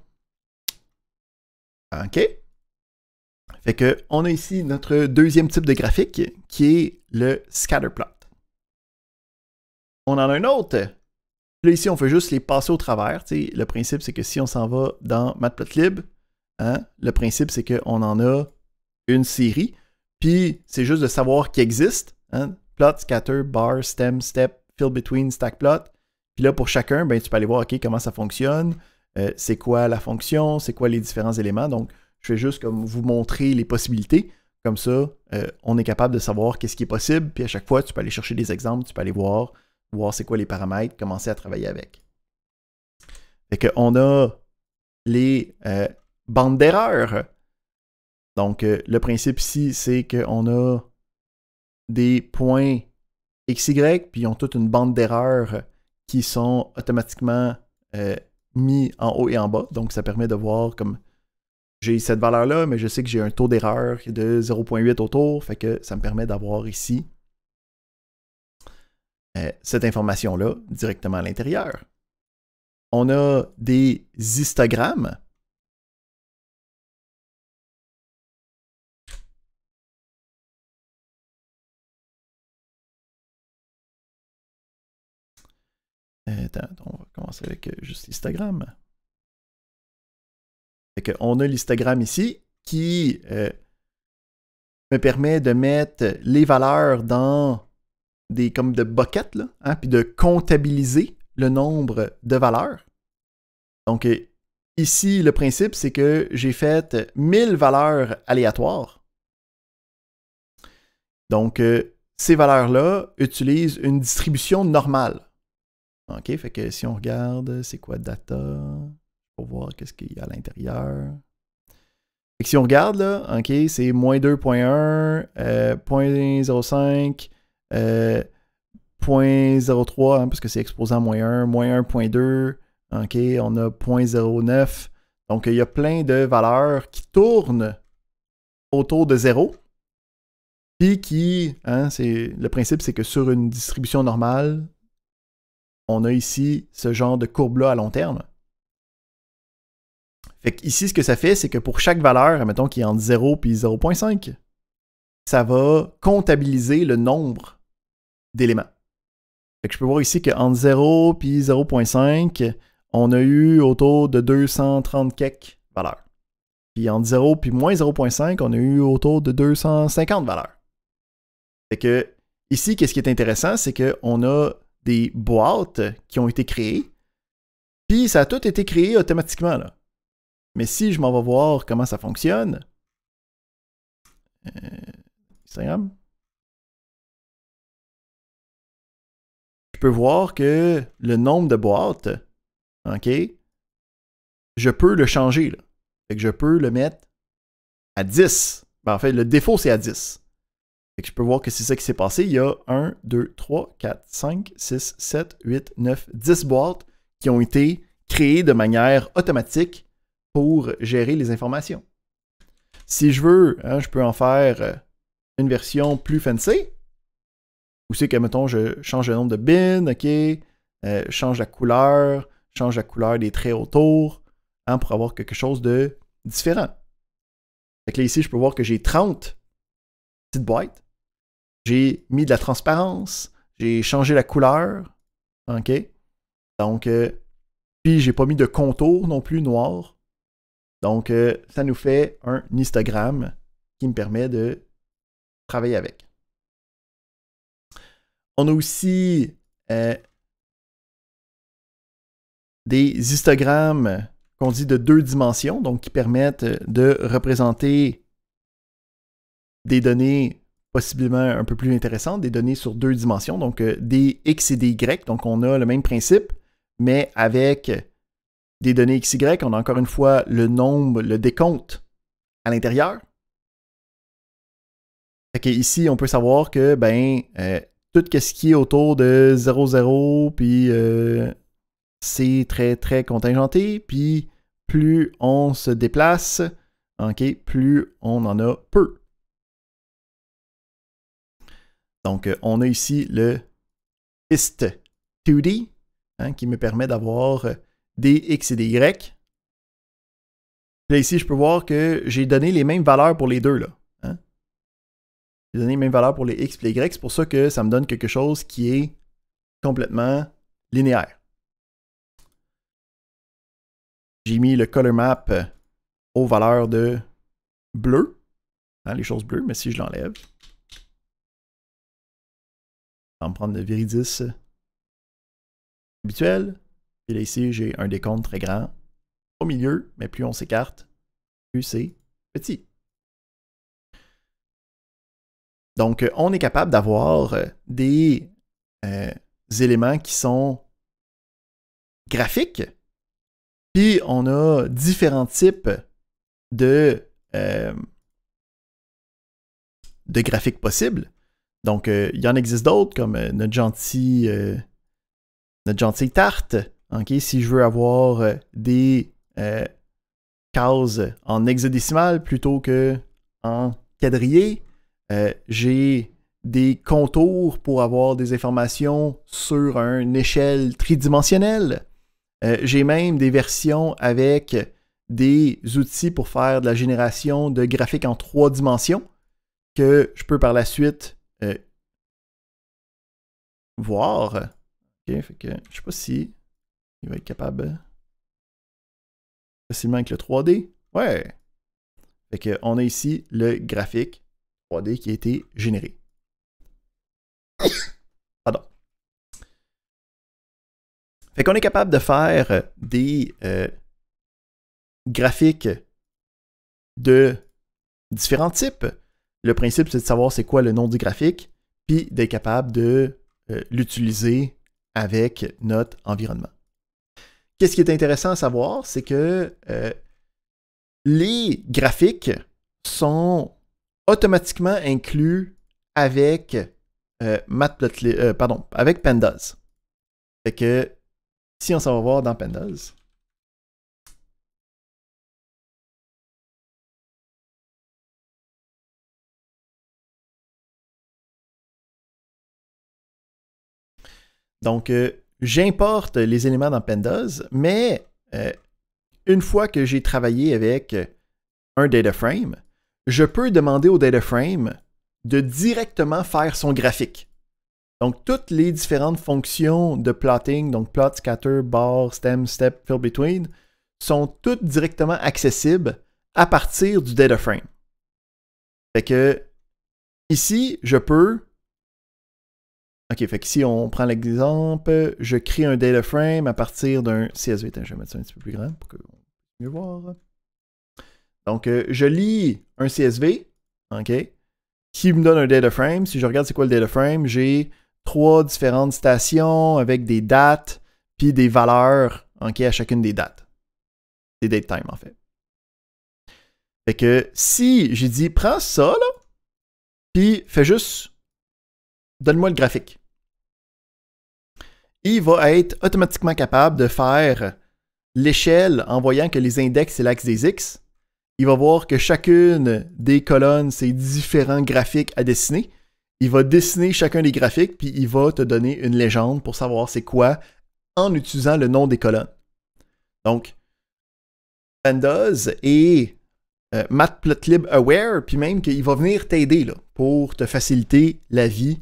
OK? Fait que on a ici notre deuxième type de graphique qui est le scatterplot. On en a un autre. Là, ici, on fait juste les passer au travers. T'sais. Le principe, c'est que si on s'en va dans Matplotlib, hein, le principe, c'est qu'on en a une série. Puis, c'est juste de savoir qu'il existe. Hein, plot, scatter, bar, stem, step, fill between, stack plot. Puis là, pour chacun, ben, tu peux aller voir OK, comment ça fonctionne. C'est quoi la fonction, c'est quoi les différents éléments. Donc, je vais juste comme vous montrer les possibilités. Comme ça, on est capable de savoir qu'est-ce qui est possible. Puis à chaque fois, tu peux aller chercher des exemples, tu peux aller voir c'est quoi les paramètres, commencer à travailler avec. Fait qu'on a les bandes d'erreur. Donc, le principe ici, c'est qu'on a des points XY, puis ils ont toute une bande d'erreur qui sont automatiquement mis en haut et en bas. Donc, ça permet de voir comme j'ai cette valeur-là, mais je sais que j'ai un taux d'erreur de 0.8 autour, fait que ça me permet d'avoir ici cette information-là directement à l'intérieur. On a des histogrammes. Attends, on va commencer avec juste l'histogramme. On a l'histogramme ici qui me permet de mettre les valeurs dans des comme de buckets, là, hein, puis de comptabiliser le nombre de valeurs. Donc ici, le principe, c'est que j'ai fait 1000 valeurs aléatoires. Donc, ces valeurs-là utilisent une distribution normale. OK, fait que si on regarde, c'est quoi data? Pour voir qu'est-ce qu'il y a à l'intérieur. Fait que si on regarde, là, OK, c'est moins 2.1, 0.05, 0.03, hein, parce que c'est exposant moins 1, moins 1.2, OK, on a 0.09. Donc, il y a plein de valeurs qui tournent autour de 0. Puis qui, hein, le principe, c'est que sur une distribution normale, on a ici ce genre de courbe-là à long terme. Fait que ici, ce que ça fait, c'est que pour chaque valeur, mettons qui est entre 0 et 0.5, ça va comptabiliser le nombre d'éléments. Fait que je peux voir ici qu'entre 0 et 0.5, on a eu autour de 230 quelques valeurs. Puis entre 0 et moins 0.5, on a eu autour de 250 valeurs. Fait que ici, qu'est-ce qui est intéressant, c'est qu'on a des boîtes qui ont été créées, puis ça a tout été créé automatiquement, là. Mais si je m'en vais voir comment ça fonctionne, Instagram, je peux voir que le nombre de boîtes, OK, je peux le changer, là. Fait que je peux le mettre à 10. Ben, en fait, le défaut, c'est à 10. Fait que je peux voir que c'est ça qui s'est passé. Il y a 1, 2, 3, 4, 5, 6, 7, 8, 9, 10 boîtes qui ont été créées de manière automatique pour gérer les informations. Si je veux, hein, je peux en faire une version plus fancy. Où c'est que, mettons, je change le nombre de bins, OK, change la couleur des traits autour, hein, pour avoir quelque chose de différent. Fait que là, ici, je peux voir que j'ai 30 petites boîtes. J'ai mis de la transparence, j'ai changé la couleur, OK? Donc, puis j'ai pas mis de contour non plus noir. Donc, ça nous fait un histogramme qui me permet de travailler avec. On a aussi des histogrammes qu'on dit de 2 dimensions, donc qui permettent de représenter des données possiblement un peu plus intéressantes, des données sur 2 dimensions, donc des X et des Y. Donc, on a le même principe, mais avec des données XY, on a encore une fois le nombre, le décompte à l'intérieur. Ici, on peut savoir que tout ce qui est autour de 0,0, puis c'est très, très contingenté, puis plus on se déplace, okay, plus on en a peu. Donc, on a ici le Hist2D, hein, qui me permet d'avoir des X et des Y. Là, ici, je peux voir que j'ai donné les mêmes valeurs pour les deux. Là, hein? J'ai donné les mêmes valeurs pour les X et les Y. C'est pour ça que ça me donne quelque chose qui est complètement linéaire. J'ai mis le color map aux valeurs de bleu, hein, les choses bleues, mais si je l'enlève, je vais me prendre le Viridis habituel. Et là, ici, j'ai un décompte très grand au milieu, mais plus on s'écarte, plus c'est petit. Donc, on est capable d'avoir des éléments qui sont graphiques, puis on a différents types de graphiques possibles. Donc, il y en existe d'autres, comme notre gentille tarte. Okay? Si je veux avoir des cases en hexadécimal plutôt que en quadrillé, j'ai des contours pour avoir des informations sur une échelle tridimensionnelle. J'ai même des versions avec des outils pour faire de la génération de graphiques en 3 dimensions que je peux par la suite voir. Okay, fait que, je ne sais pas si il va être capable facilement avec le 3D. Ouais. Fait que on a ici le graphique 3D qui a été généré. Pardon. Fait qu'on est capable de faire des graphiques de différents types. Le principe, c'est de savoir c'est quoi le nom du graphique, puis d'être capable de l'utiliser avec notre environnement. Qu'est-ce qui est intéressant à savoir, c'est que les graphiques sont automatiquement inclus avec avec Pandas. Fait que si on s'en va voir dans Pandas, donc j'importe les éléments dans Pandas, mais une fois que j'ai travaillé avec un data frame, je peux demander au data frame de directement faire son graphique. Donc, toutes les différentes fonctions de plotting, donc plot, scatter, bar, stem, step, fill between, sont toutes directement accessibles à partir du data frame. Fait que ici, je peux. OK, fait que si on prend l'exemple, je crée un data frame à partir d'un CSV. Attends, je vais mettre ça un petit peu plus grand pour qu'on puisse mieux voir. Donc, je lis un CSV, OK, qui me donne un data frame. Si je regarde c'est quoi le data frame, j'ai 3 différentes stations avec des dates puis des valeurs, OK, à chacune des dates. Des date time, en fait. Fait que si j'ai dit, prends ça, là, puis fais juste, donne-moi le graphique. Il va être automatiquement capable de faire l'échelle en voyant que les index, c'est l'axe des X. Il va voir que chacune des colonnes, c'est différents graphiques à dessiner. Il va dessiner chacun des graphiques, puis il va te donner une légende pour savoir c'est quoi en utilisant le nom des colonnes. Donc, Pandas et Matplotlib Aware, puis même qu'il va venir t'aider pour te faciliter la vie.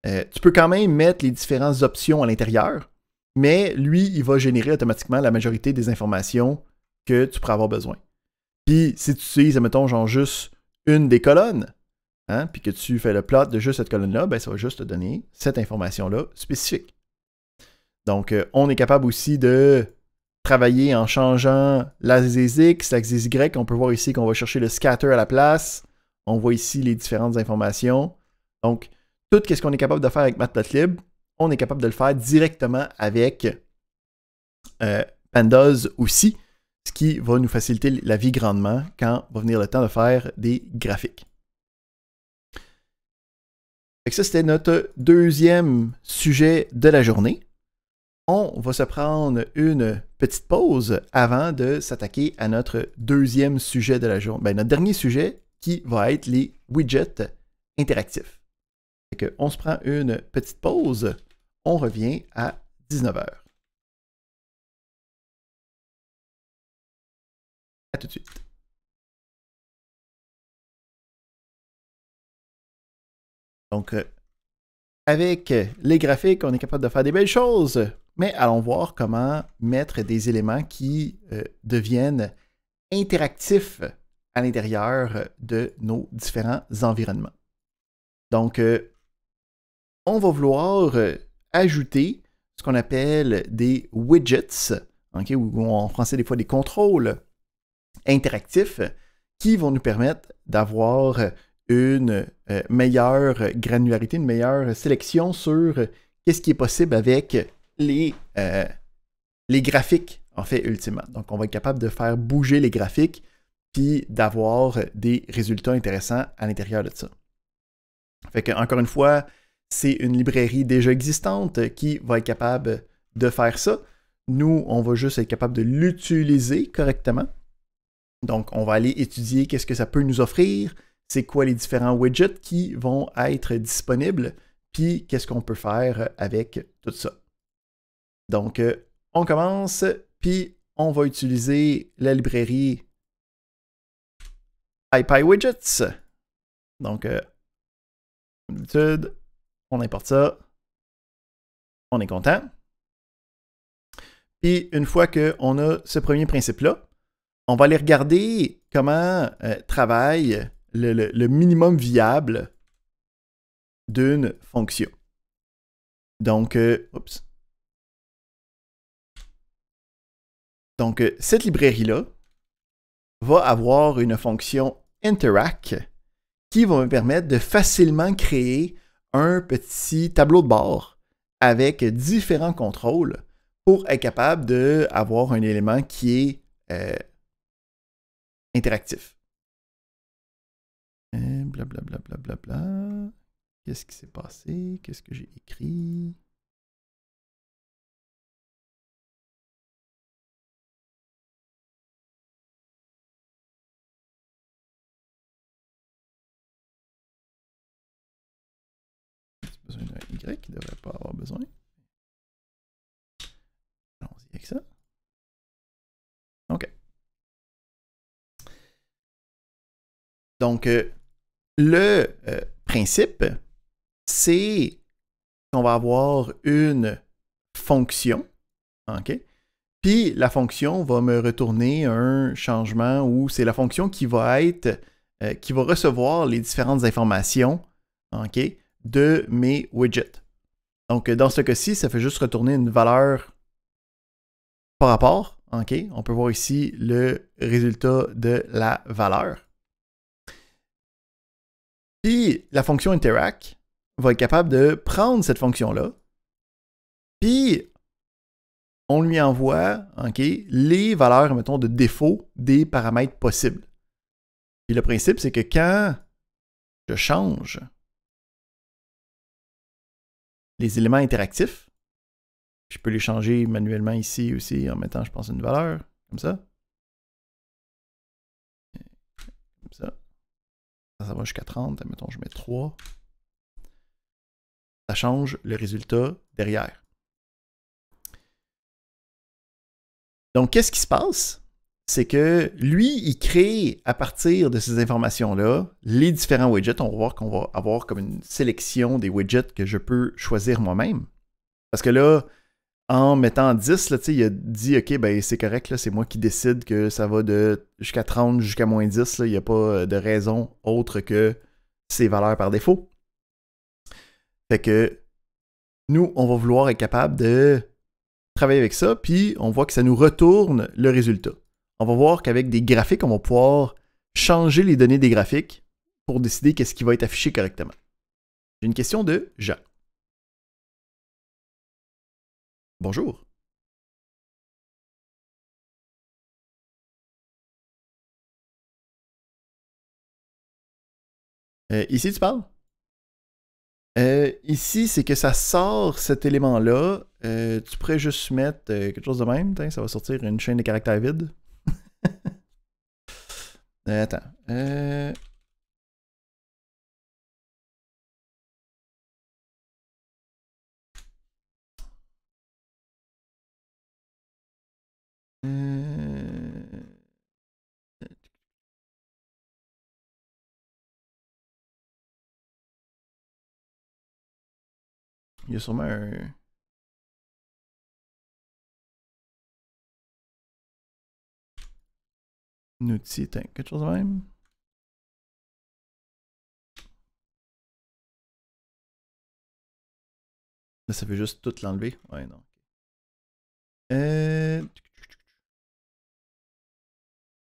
Tu peux quand même mettre les différentes options à l'intérieur, mais lui, il va générer automatiquement la majorité des informations que tu pourras avoir besoin. Puis, si tu utilises, mettons, genre juste une des colonnes, hein, puis que tu fais le plot de juste cette colonne-là, ben, ça va juste te donner cette information-là spécifique. Donc, on est capable aussi de travailler en changeant l'axe des X, l'axe des Y. On peut voir ici qu'on va chercher le scatter à la place. On voit ici les différentes informations. Donc, tout ce qu'on est capable de faire avec Matplotlib, on est capable de le faire directement avec Pandas aussi, ce qui va nous faciliter la vie grandement quand va venir le temps de faire des graphiques. Fait que ça, c'était notre deuxième sujet de la journée. On va se prendre une petite pause avant de s'attaquer à notre deuxième sujet de la journée. Ben, notre dernier sujet qui va être les widgets interactifs. Fait que on se prend une petite pause. On revient à 19h. À tout de suite. Donc, avec les graphiques, on est capable de faire des belles choses, mais allons voir comment mettre des éléments qui deviennent interactifs à l'intérieur de nos différents environnements. Donc, on va vouloir ajouter ce qu'on appelle des widgets, okay, ou en français des fois des contrôles interactifs, qui vont nous permettre d'avoir une meilleure granularité, une meilleure sélection sur qu'est-ce qui est possible avec les graphiques, en fait, ultimement. Donc, on va être capable de faire bouger les graphiques puis d'avoir des résultats intéressants à l'intérieur de ça. Fait que, encore une fois, c'est une librairie déjà existante qui va être capable de faire ça. Nous, on va juste être capable de l'utiliser correctement. Donc, on va aller étudier qu'est-ce que ça peut nous offrir, c'est quoi les différents widgets qui vont être disponibles, puis qu'est-ce qu'on peut faire avec tout ça. Donc, on commence, puis on va utiliser la librairie IPyWidgets. Donc, comme d'habitude, on importe ça. On est content. Puis, une fois qu'on a ce premier principe-là, on va aller regarder comment travaille le minimum viable d'une fonction. Donc, cette librairie-là va avoir une fonction interact qui va me permettre de facilement créer un petit tableau de bord avec différents contrôles pour être capable d'avoir un élément qui est interactif. Blablabla. Bla, bla, bla, bla. Qu'est-ce qui s'est passé? Qu'est-ce que j'ai écrit? J'ai besoin d'un Y qui ne devrait pas avoir besoin. Allons-y avec ça. OK. Donc, le principe, c'est qu'on va avoir une fonction, OK? Puis la fonction va me retourner un changement où c'est la fonction qui va être, qui va recevoir les différentes informations, OK, de mes widgets. Donc, dans ce cas-ci, ça fait juste retourner une valeur par rapport, OK? On peut voir ici le résultat de la valeur. Puis la fonction interact va être capable de prendre cette fonction-là, puis on lui envoie, OK, les valeurs, mettons, de défaut des paramètres possibles. Puis le principe, c'est que quand je change les éléments interactifs, je peux les changer manuellement ici aussi en mettant, je pense, une valeur, comme ça. Comme ça. Ça va jusqu'à 30, mettons, je mets 3. Ça change le résultat derrière. Donc, qu'est-ce qui se passe? C'est que lui, il crée à partir de ces informations-là les différents widgets. On va voir qu'on va avoir comme une sélection des widgets que je peux choisir moi-même. Parce que là, en mettant 10, là, il a dit, OK, ben c'est correct, c'est moi qui décide que ça va de jusqu'à 30 jusqu'à moins 10. Il n'y a pas de raison autre que ces valeurs par défaut. Fait que nous, on va vouloir être capable de travailler avec ça, puis on voit que ça nous retourne le résultat. On va voir qu'avec des graphiques, on va pouvoir changer les données des graphiques pour décider qu'est-ce qui va être affiché correctement. J'ai une question de Jean. Bonjour. Ici, tu parles? Ici, c'est que ça sort cet élément-là. Tu pourrais juste mettre quelque chose de même. Ça va sortir une chaîne de caractères vide. Attends. Il y a sûrement un outil, quelque chose de même. Là, ça veut juste tout l'enlever. Ouais, non. Je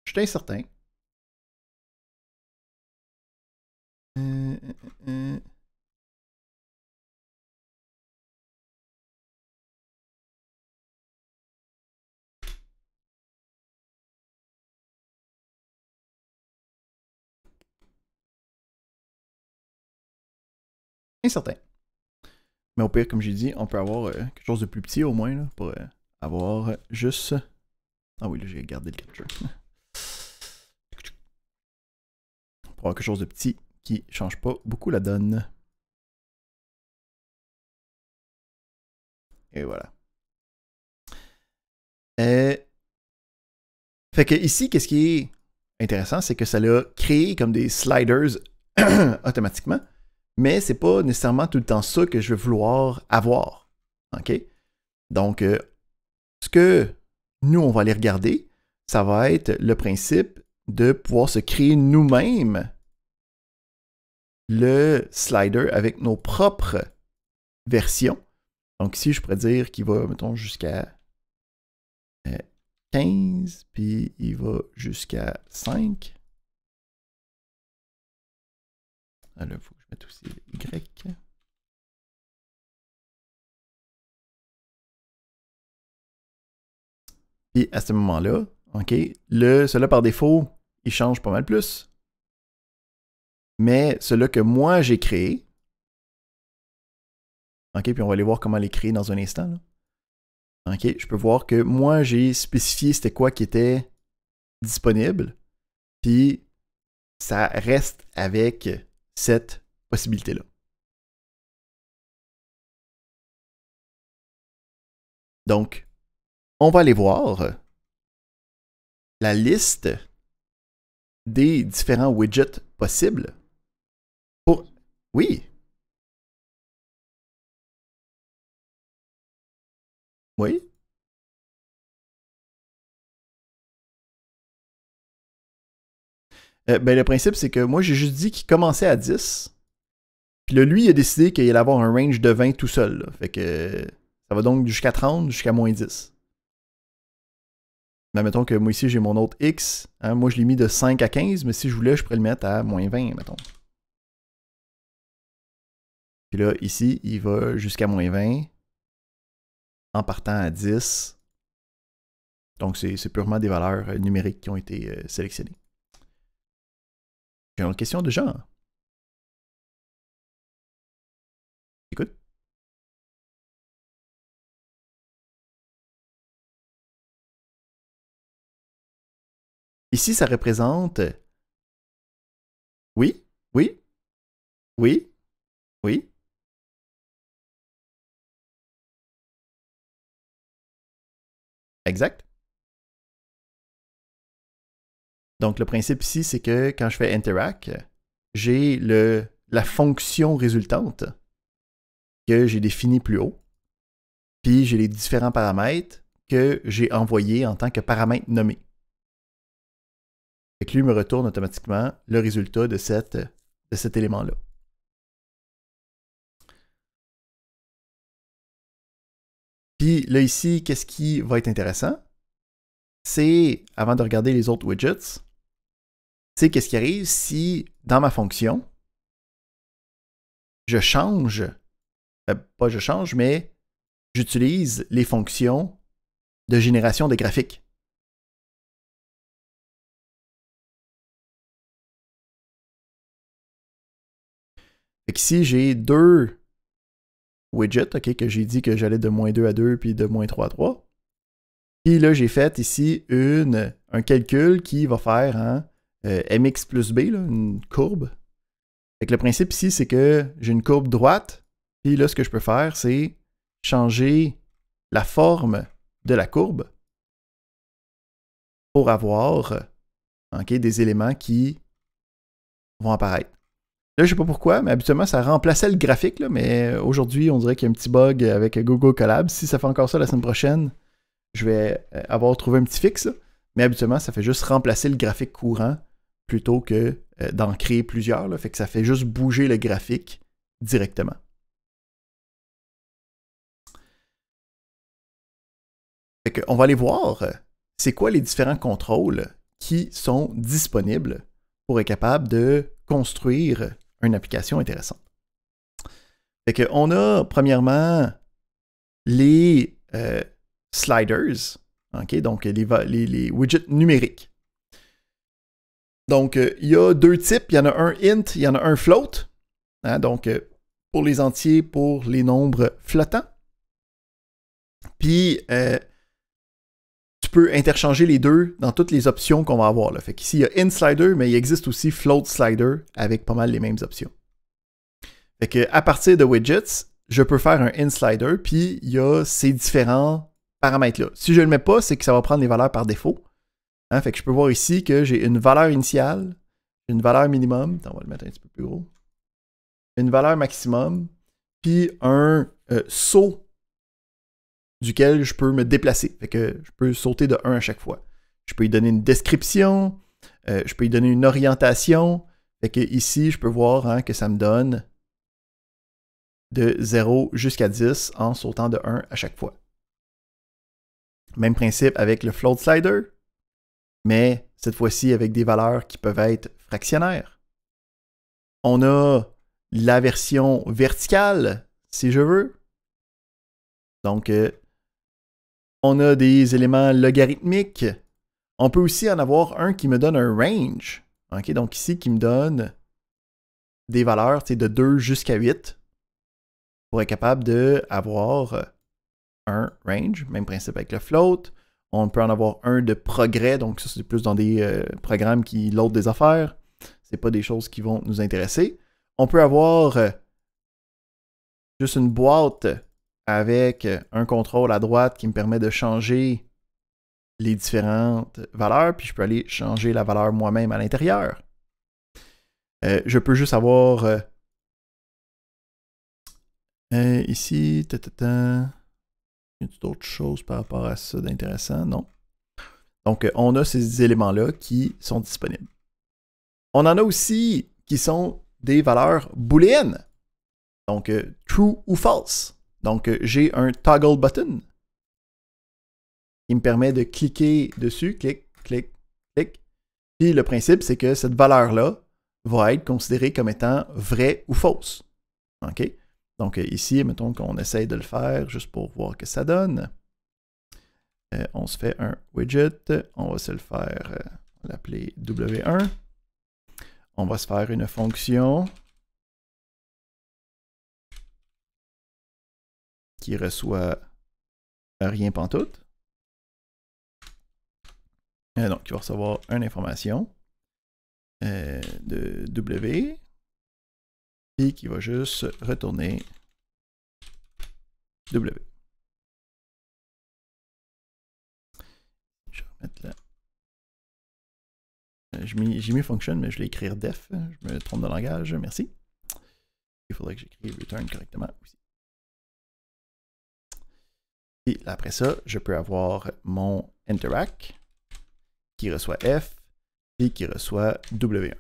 suis incertain. Incertain. Mais au pire, comme j'ai dit, on peut avoir quelque chose de plus petit au moins, là, pour avoir juste... Ah oui, là, j'ai gardé le capture. Pour avoir quelque chose de petit qui change pas beaucoup la donne. Et voilà. Fait que ici, qu'est-ce qui est intéressant, c'est que ça l'a créé comme des sliders automatiquement, mais c'est pas nécessairement tout le temps ça que je vais vouloir avoir. OK? Donc, ce que nous, on va aller regarder, ça va être le principe de pouvoir se créer nous-mêmes le slider avec nos propres versions. Donc ici, je pourrais dire qu'il va, mettons, jusqu'à 15, puis il va jusqu'à 5. Ah là, il faut que je mette aussi Y. Puis à ce moment-là, OK, celui-là par défaut, il change pas mal plus. Mais celui-là que moi j'ai créé, OK, puis on va aller voir comment les créer dans un instant. Là. OK, je peux voir que moi j'ai spécifié c'était quoi qui était disponible. Puis ça reste avec cette possibilité-là. Donc, on va aller voir la liste des différents widgets possibles pour... Oui. Oui. Ben, le principe, c'est que moi, j'ai juste dit qu'il commençait à 10. Puis là, lui, il a décidé qu'il allait avoir un range de 20 tout seul. Là. Fait que ça va donc jusqu'à 30, jusqu'à moins 10. Mais mettons que moi ici, j'ai mon autre X. Hein, moi, je l'ai mis de 5 à 15, mais si je voulais, je pourrais le mettre à moins 20, mettons. Puis là, ici, il va jusqu'à moins 20 en partant à 10. Donc, c'est purement des valeurs numériques qui ont été sélectionnées. J'ai une autre question de Jean. Écoute. Ici, ça représente... Oui, oui, oui, oui. Exact. Donc, le principe ici, c'est que quand je fais Interact, j'ai la fonction résultante que j'ai définie plus haut. Puis, j'ai les différents paramètres que j'ai envoyés en tant que paramètres nommés. Et que lui me retourne automatiquement le résultat de cet élément-là. Puis là, ici, qu'est-ce qui va être intéressant? C'est, avant de regarder les autres widgets, c'est qu'est-ce qui arrive si, dans ma fonction, je change, pas je change, mais j'utilise les fonctions de génération de graphiques. Fait qu'ici, j'ai deux widgets, OK, que j'ai dit que j'allais de moins 2 à 2 puis de moins 3 à 3. Puis là, j'ai fait ici un calcul qui va faire un mx plus b, là, une courbe. Fait que le principe ici, c'est que j'ai une courbe droite. Puis là, ce que je peux faire, c'est changer la forme de la courbe pour avoir des éléments qui vont apparaître. Là, je sais pas pourquoi, mais habituellement, ça remplaçait le graphique, là, mais aujourd'hui, on dirait qu'il y a un petit bug avec Google Colab. Si ça fait encore ça la semaine prochaine, je vais avoir trouvé un petit fixe. Là. Mais habituellement, ça fait juste remplacer le graphique courant plutôt que d'en créer plusieurs. Là. Fait que ça fait juste bouger le graphique directement. Fait qu'on va aller voir c'est quoi les différents contrôles qui sont disponibles pour être capable de construire une application intéressante. Fait qu'on a premièrement les sliders, okay? Donc les widgets numériques. Donc il y a deux types, il y en a un int, il y en a un float. Hein? Donc pour les entiers, pour les nombres flottants. Puis tu peux interchanger les deux dans toutes les options qu'on va avoir. Là. Fait qu'ici, il y a int slider, mais il existe aussi float slider avec pas mal les mêmes options. Fait que à partir de widgets, je peux faire un int slider, puis il y a ces différents paramètres-là. Si je ne le mets pas, c'est que ça va prendre les valeurs par défaut. Hein? Fait que je peux voir ici que j'ai une valeur initiale, une valeur minimum, attends, on va le mettre un petit peu plus gros, une valeur maximum, puis un saut duquel je peux me déplacer. Fait que je peux sauter de 1 à chaque fois. Je peux y donner une description, je peux y donner une orientation. Fait que ici, je peux voir hein, que ça me donne de 0 jusqu'à 10 en sautant de 1 à chaque fois. Même principe avec le float slider, mais cette fois-ci avec des valeurs qui peuvent être fractionnaires. On a la version verticale, si je veux. Donc, on a des éléments logarithmiques. On peut aussi en avoir un qui me donne un range. Okay? Donc ici, qui me donne des valeurs de 2 jusqu'à 8 pour être capable d'avoir un range. Même principe avec le float. On peut en avoir un de progrès. Donc ça, c'est plus dans des programmes qui loadent des affaires. Ce n'est pas des choses qui vont nous intéresser. On peut avoir juste une boîte avec un contrôle à droite qui me permet de changer les différentes valeurs, puis je peux aller changer la valeur moi-même à l'intérieur. Je peux juste avoir ici, y a d'autres choses par rapport à ça d'intéressant? Non. Donc, on a ces éléments-là qui sont disponibles. On en a aussi qui sont des valeurs booléennes. Donc, true ou false. Donc, j'ai un toggle button qui me permet de cliquer dessus, clic, clic, clic. Puis le principe, c'est que cette valeur-là va être considérée comme étant vraie ou fausse. OK? Donc ici, mettons qu'on essaye de le faire juste pour voir ce que ça donne. On se fait un widget. On va se le faire, on va l'appeler W1. On va se faire une fonction qui reçoit rien pantoute. Donc, il va recevoir une information de W, puis qui va juste retourner W. Je vais remettre là. J'ai mis function, mais je vais écrire def. Je me trompe de langage, merci. Il faudrait que j'écrive return correctement aussi. Et après ça, je peux avoir mon interact qui reçoit F et qui reçoit W1.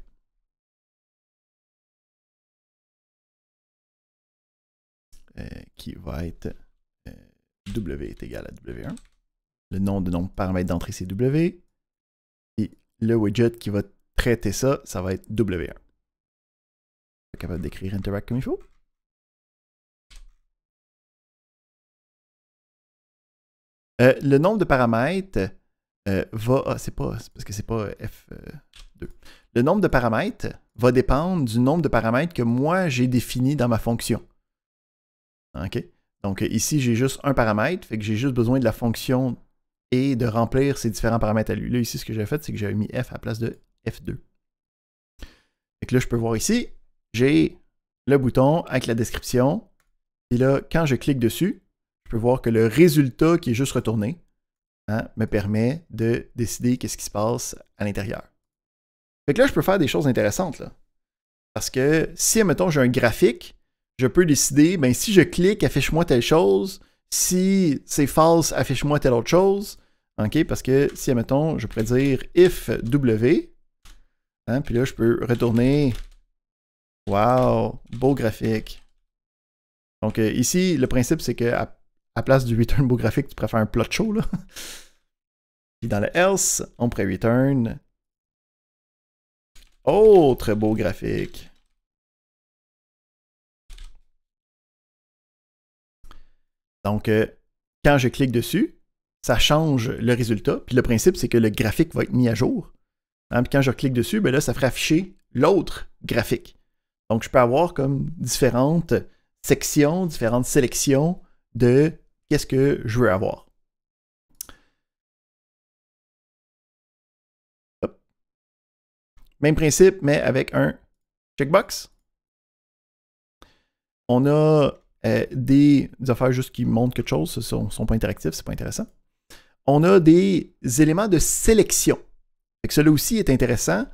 Qui va être W est égal à W1. Le nom de nombre de paramètres d'entrée, c'est W. Et le widget qui va traiter ça, ça va être W1. Je suis capable d'écrire interact comme il faut. Le nombre de paramètres va... Ah, c'est parce que c'est pas F2. Le nombre de paramètres va dépendre du nombre de paramètres que moi j'ai défini dans ma fonction. OK? Donc ici, j'ai juste un paramètre, fait que j'ai juste besoin de la fonction et de remplir ces différents paramètres à lui. Là, ici, ce que j'ai fait, c'est que j'avais mis F à la place de F2. Fait que là, je peux voir ici, j'ai le bouton avec la description. Et là, quand je clique dessus, je peux voir que le résultat qui est juste retourné me permet de décider qu'est-ce qui se passe à l'intérieur. Fait que là, je peux faire des choses intéressantes. Là. Parce que si, admettons, j'ai un graphique, je peux décider, ben, si je clique, affiche-moi telle chose. Si c'est false, affiche-moi telle autre chose. OK? Parce que si, admettons, je pourrais dire if w, hein, puis là, je peux retourner. Wow, beau graphique. Donc ici, le principe, c'est qu'à place du return beau graphique, tu préfères un plot show, là. Puis dans le else, on pourrait return autre beau graphique. Donc, quand je clique dessus, ça change le résultat. Puis le principe, c'est que le graphique va être mis à jour. Hein, puis quand je clique dessus, ben là, ça ferait afficher l'autre graphique. Donc, je peux avoir comme différentes sections, différentes sélections de qu'est-ce que je veux avoir. Hop. Même principe, mais avec un checkbox. On a des affaires juste qui montrent quelque chose, ce ne sont pas interactifs, c'est pas intéressant. On a des éléments de sélection. Cela aussi est intéressant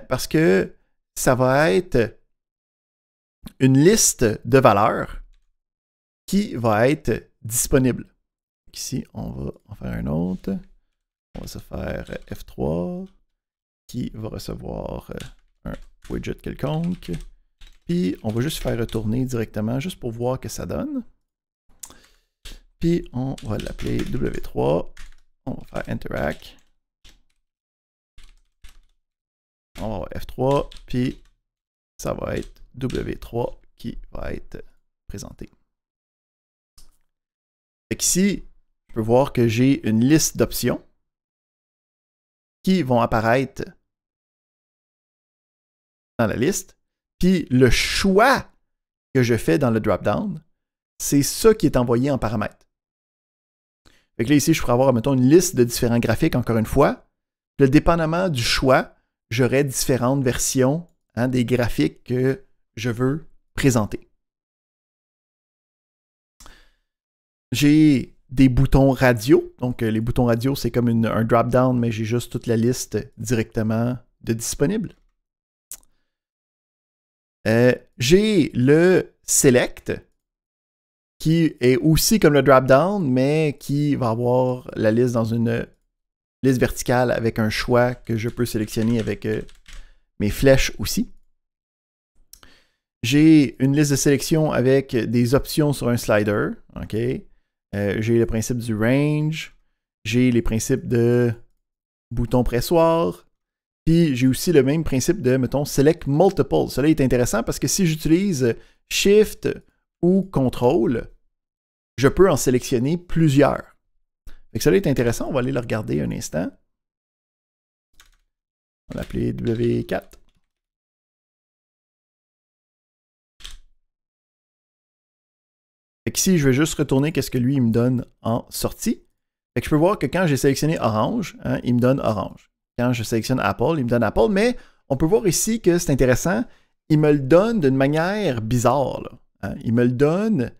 parce que ça va être une liste de valeurs qui va être disponible. Ici, on va en faire un autre. On va se faire F3 qui va recevoir un widget quelconque. Puis, on va juste faire retourner directement, juste pour voir que ça donne. Puis, on va l'appeler W3. On va faire Interact. On va avoir F3. Puis, ça va être W3 qui va être présenté. Ici, je peux voir que j'ai une liste d'options qui vont apparaître dans la liste. Puis le choix que je fais dans le drop-down, c'est ça qui est envoyé en paramètre. Fait que là, ici, je pourrais avoir, mettons, une liste de différents graphiques, encore une fois. Le dépendamment du choix, j'aurai différentes versions des graphiques que je veux présenter. J'ai des boutons radio. Donc, les boutons radio, c'est comme un drop-down, mais j'ai juste toute la liste directement de disponibles. J'ai le select, qui est aussi comme le drop-down, mais qui va avoir la liste dans une liste verticale avec un choix que je peux sélectionner avec mes flèches aussi. J'ai une liste de sélection avec des options sur un slider. OK? J'ai le principe du range. J'ai les principes de bouton pressoir. Puis j'ai aussi le même principe de, mettons, select multiple. Cela est intéressant parce que si j'utilise Shift ou Control, je peux en sélectionner plusieurs. Fait que cela est intéressant. On va aller le regarder un instant. On va l'appeler W4. Fait qu'ici, je vais juste retourner qu'est-ce que lui, il me donne en sortie. Fait que je peux voir que quand j'ai sélectionné orange, il me donne orange. Quand je sélectionne Apple, il me donne Apple. Mais on peut voir ici que c'est intéressant. Il me le donne d'une manière bizarre. Là, Il me le donne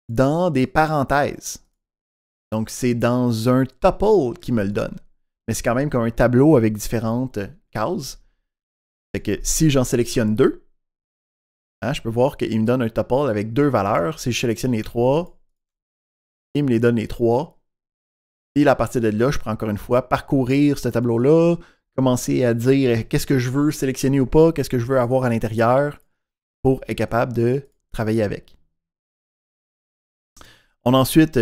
dans des parenthèses. Donc, c'est dans un tuple qu'il me le donne. Mais c'est quand même comme un tableau avec différentes cases. Fait que si j'en sélectionne deux, je peux voir qu'il me donne un tuple avec deux valeurs. Si je sélectionne les trois, il me les donne les trois. Et à partir de là, je peux encore une fois parcourir ce tableau-là, commencer à dire qu'est-ce que je veux sélectionner ou pas, qu'est-ce que je veux avoir à l'intérieur pour être capable de travailler avec. On a ensuite,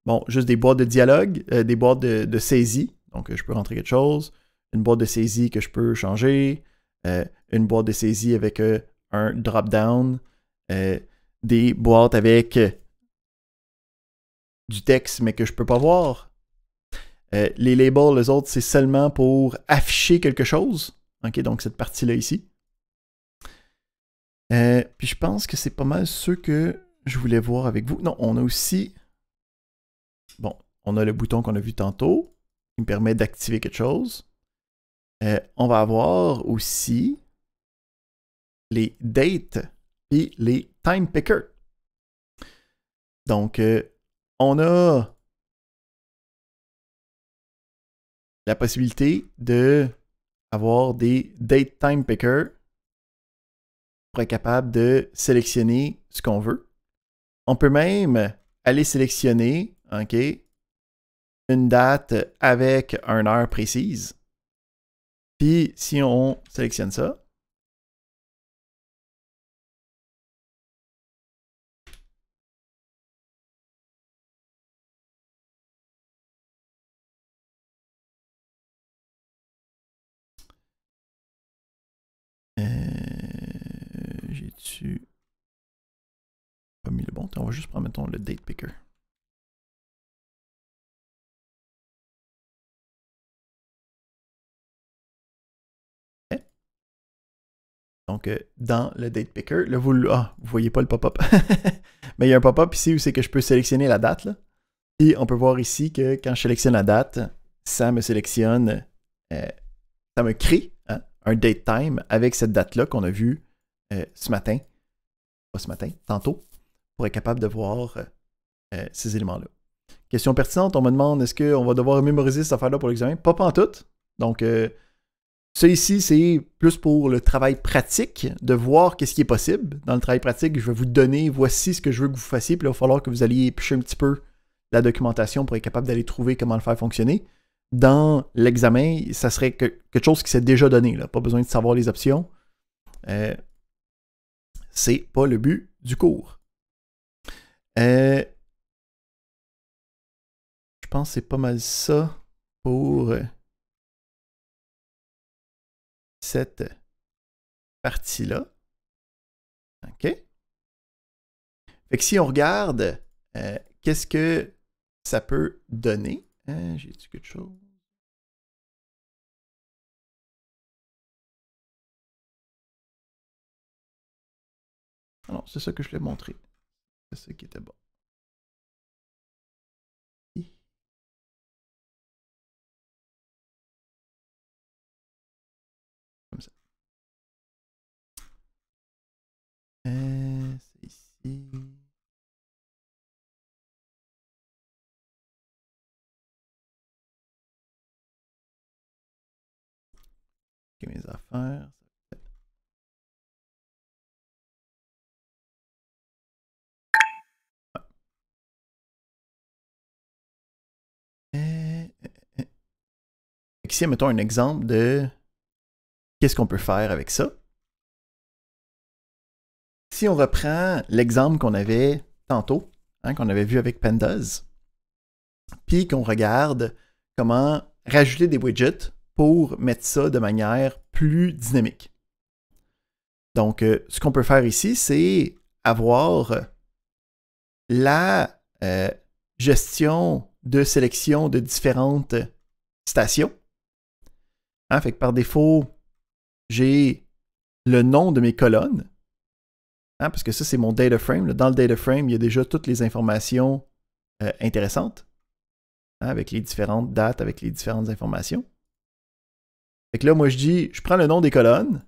bon, juste des boîtes de dialogue, des boîtes de saisie. Donc, je peux rentrer quelque chose. Une boîte de saisie que je peux changer. Une boîte de saisie avec un drop-down. Des boîtes avec du texte, mais que je ne peux pas voir. Les labels, les autres, c'est seulement pour afficher quelque chose. OK, donc cette partie-là ici. Puis je pense que c'est pas mal ceux que je voulais voir avec vous. Non, on a aussi... Bon, on a le bouton qu'on a vu tantôt, qui me permet d'activer quelque chose. On va avoir aussi les dates et les time pickers. Donc, on a la possibilité de avoir des date time pickers pour être capable de sélectionner ce qu'on veut. On peut même aller sélectionner, OK, une date avec une heure précise. Puis, si on sélectionne ça, j'ai-tu pas mis le bon temps? On va juste prendre, mettons, le date picker. Okay. Donc, dans le date picker, là, vous voyez pas le pop-up. Mais il y a un pop-up ici où c'est que je peux sélectionner la date. Là. Puis, on peut voir ici que quand je sélectionne la date, ça me sélectionne, ça me crée un date time avec cette date-là qu'on a vue ce matin. Pas ce matin, tantôt, pour être capable de voir ces éléments-là. Question pertinente, on me demande est-ce qu'on va devoir mémoriser cette affaire-là pour l'examen? Pas pantoute. Donc, ça ici, c'est plus pour le travail pratique, de voir qu'est-ce qui est possible. Dans le travail pratique, je vais vous donner, voici ce que je veux que vous fassiez, puis là, il va falloir que vous alliez éplucher un petit peu la documentation pour être capable d'aller trouver comment le faire fonctionner. Dans l'examen, ça serait quelque chose qui s'est déjà donné, là. Pas besoin de savoir les options. C'est pas le but du cours. Je pense que c'est pas mal ça pour cette partie-là. OK? Fait que si on regarde, qu'est-ce que ça peut donner? J'ai-tu quelque chose? Ah non, c'est ça que je voulais montrer. C'est ça qui était bon. Comme ça. C'est ici. Ok, mes affaires. Ici, mettons un exemple de qu'est-ce qu'on peut faire avec ça. Si on reprend l'exemple qu'on avait tantôt, qu'on avait vu avec Pandas, puis qu'on regarde comment rajouter des widgets pour mettre ça de manière plus dynamique. Donc, ce qu'on peut faire ici, c'est avoir la gestion de sélection de différentes stations. Fait que par défaut, j'ai le nom de mes colonnes. Parce que ça, c'est mon data frame. Dans le data frame, il y a déjà toutes les informations intéressantes. Avec les différentes dates, avec les différentes informations. Fait que là, moi, je prends le nom des colonnes,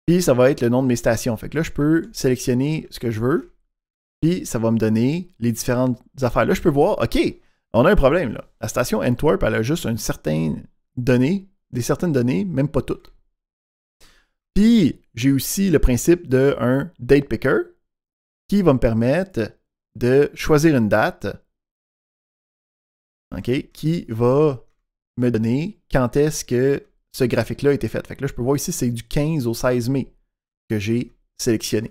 puis ça va être le nom de mes stations. Fait que là, je peux sélectionner ce que je veux, puis ça va me donner les différentes affaires. Là, je peux voir, OK, on a un problème, là. La station Antwerp, elle a juste une certaine donnée, des certaines données, même pas toutes. Puis, j'ai aussi le principe d'un date picker qui va me permettre de choisir une date, OK, qui va me donner quand est-ce que ce graphique-là a été fait. Fait que là, je peux voir ici, c'est du 15 au 16 mai que j'ai sélectionné.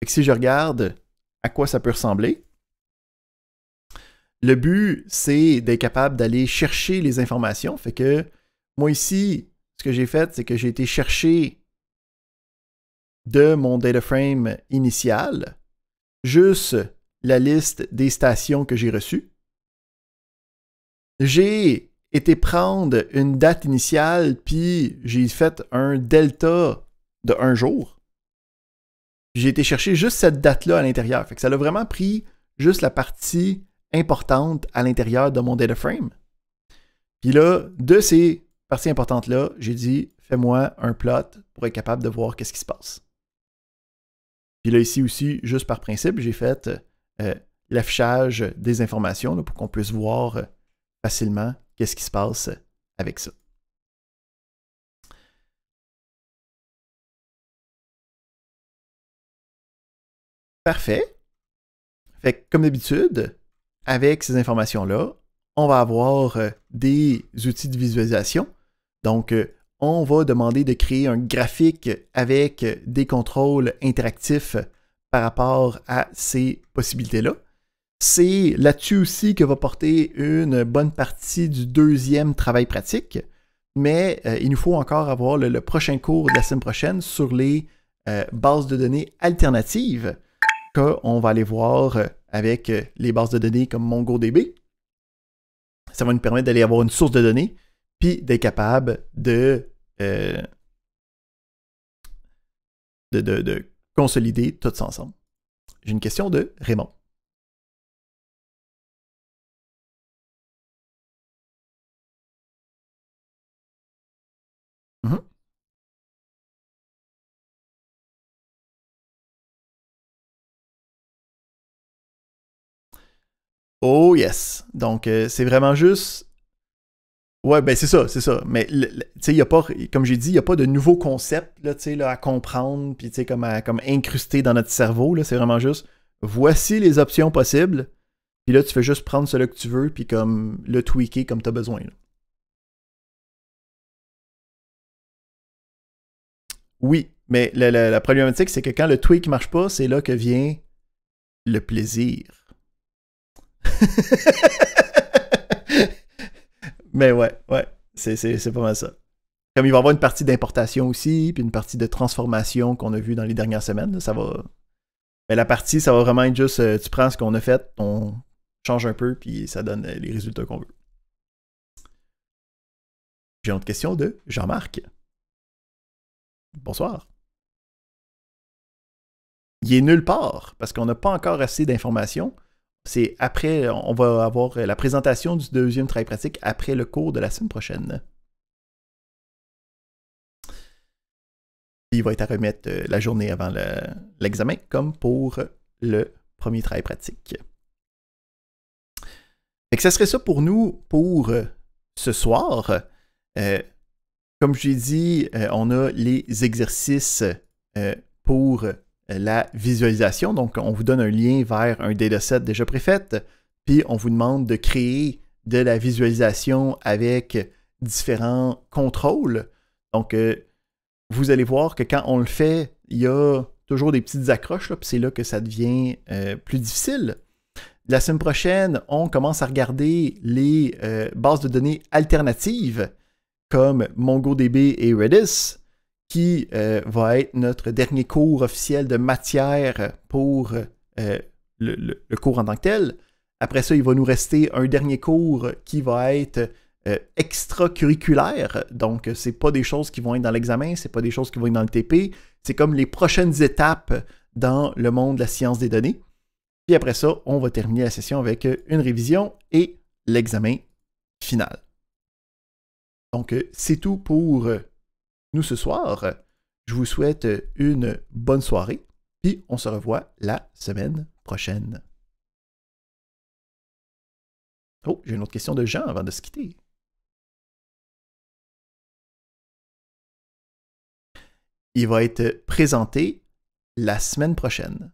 Fait que si je regarde à quoi ça peut ressembler, le but, c'est d'être capable d'aller chercher les informations. Fait que moi ici, ce que j'ai fait, c'est que j'ai été chercher de mon data frame initial juste la liste des stations que j'ai reçues. J'ai été prendre une date initiale, puis j'ai fait un delta de 1 jour. J'ai été chercher juste cette date-là à l'intérieur. Fait que ça a vraiment pris juste la partie importante à l'intérieur de mon data frame. Puis là, de ces parties importantes-là, j'ai dit, fais-moi un plot pour être capable de voir qu'est-ce qui se passe. Puis là, ici aussi, juste par principe, j'ai fait l'affichage des informations là, pour qu'on puisse voir facilement qu'est-ce qui se passe avec ça. Parfait. Fait que, comme d'habitude, avec ces informations-là, on va avoir des outils de visualisation. Donc, on va demander de créer un graphique avec des contrôles interactifs par rapport à ces possibilités-là. C'est là-dessus aussi que va porter une bonne partie du deuxième travail pratique, mais il nous faut encore avoir le prochain cours de la semaine prochaine sur les bases de données alternatives qu'on va aller voir avec les bases de données comme MongoDB. Ça va nous permettre d'aller avoir une source de données, puis d'être capable de consolider tout ça ensemble. J'ai une question de Raymond. Mm-hmm. Oh yes. Donc, c'est vraiment juste. Ouais, ben c'est ça, c'est ça. Mais tu sais, il y a pas, comme j'ai dit, il n'y a pas de nouveau concept là, là, à comprendre, puis comme incrusté dans notre cerveau. C'est vraiment juste, voici les options possibles, puis là, tu fais juste prendre celui que tu veux, puis comme le tweaker comme tu as besoin. Là. Oui, mais la problématique, c'est que quand le tweak marche pas, c'est là que vient le plaisir. Mais ouais, c'est pas mal ça. Comme il va y avoir une partie d'importation aussi, puis une partie de transformation qu'on a vu dans les dernières semaines, là, ça va. Mais la partie, ça va vraiment être juste, tu prends ce qu'on a fait, on change un peu, puis ça donne les résultats qu'on veut. J'ai une autre question de Jean-Marc. Bonsoir. Il est nulle part, parce qu'on n'a pas encore assez d'informations. C'est après, on va avoir la présentation du deuxième travail pratique après le cours de la semaine prochaine. Il va être à remettre la journée avant l'examen, comme pour le premier travail pratique. Et que ça serait ça pour nous pour ce soir. Comme je l'ai dit, on a les exercices pour la visualisation. Donc, on vous donne un lien vers un dataset déjà préfait, puis on vous demande de créer de la visualisation avec différents contrôles. Donc, vous allez voir que quand on le fait, il y a toujours des petites accroches, puis c'est là que ça devient plus difficile. La semaine prochaine, on commence à regarder les bases de données alternatives comme MongoDB et Redis, qui va être notre dernier cours officiel de matière pour le cours en tant que tel. Après ça, il va nous rester un dernier cours qui va être extracurriculaire. Donc, c'est pas des choses qui vont être dans l'examen, c'est pas des choses qui vont être dans le TP. C'est comme les prochaines étapes dans le monde de la science des données. Puis après ça, on va terminer la session avec une révision et l'examen final. Donc, c'est tout pour nous ce soir. Je vous souhaite une bonne soirée, puis on se revoit la semaine prochaine. Oh, j'ai une autre question de Jean avant de se quitter. Il va être présenté la semaine prochaine.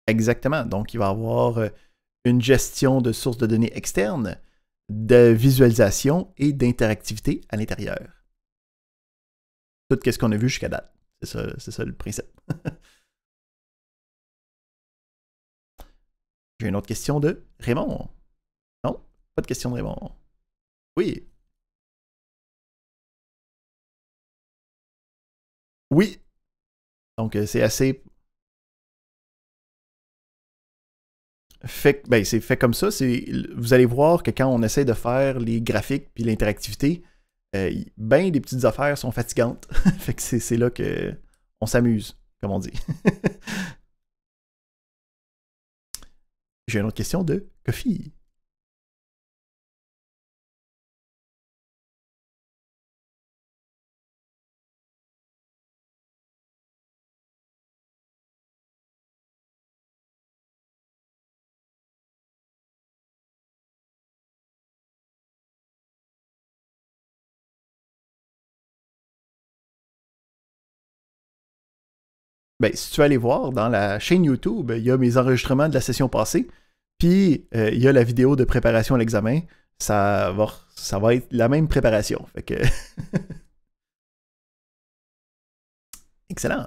Exactement. Donc, il va y avoir une gestion de sources de données externes, de visualisation et d'interactivité à l'intérieur. Tout ce qu'on a vu jusqu'à date. C'est ça le principe. J'ai une autre question de Raymond. Non? Pas de question de Raymond. Oui. Oui. Donc, c'est assez. Fait, ben, c'est fait comme ça. Vous allez voir que quand on essaie de faire les graphiques puis l'interactivité, ben des petites affaires sont fatigantes. Fait que c'est là que on s'amuse, comme on dit. J'ai une autre question de Kofi. ben, si tu veux aller voir dans la chaîne YouTube, il y a mes enregistrements de la session passée, puis il y a la vidéo de préparation à l'examen. Ça va être la même préparation. Fait que... Excellent.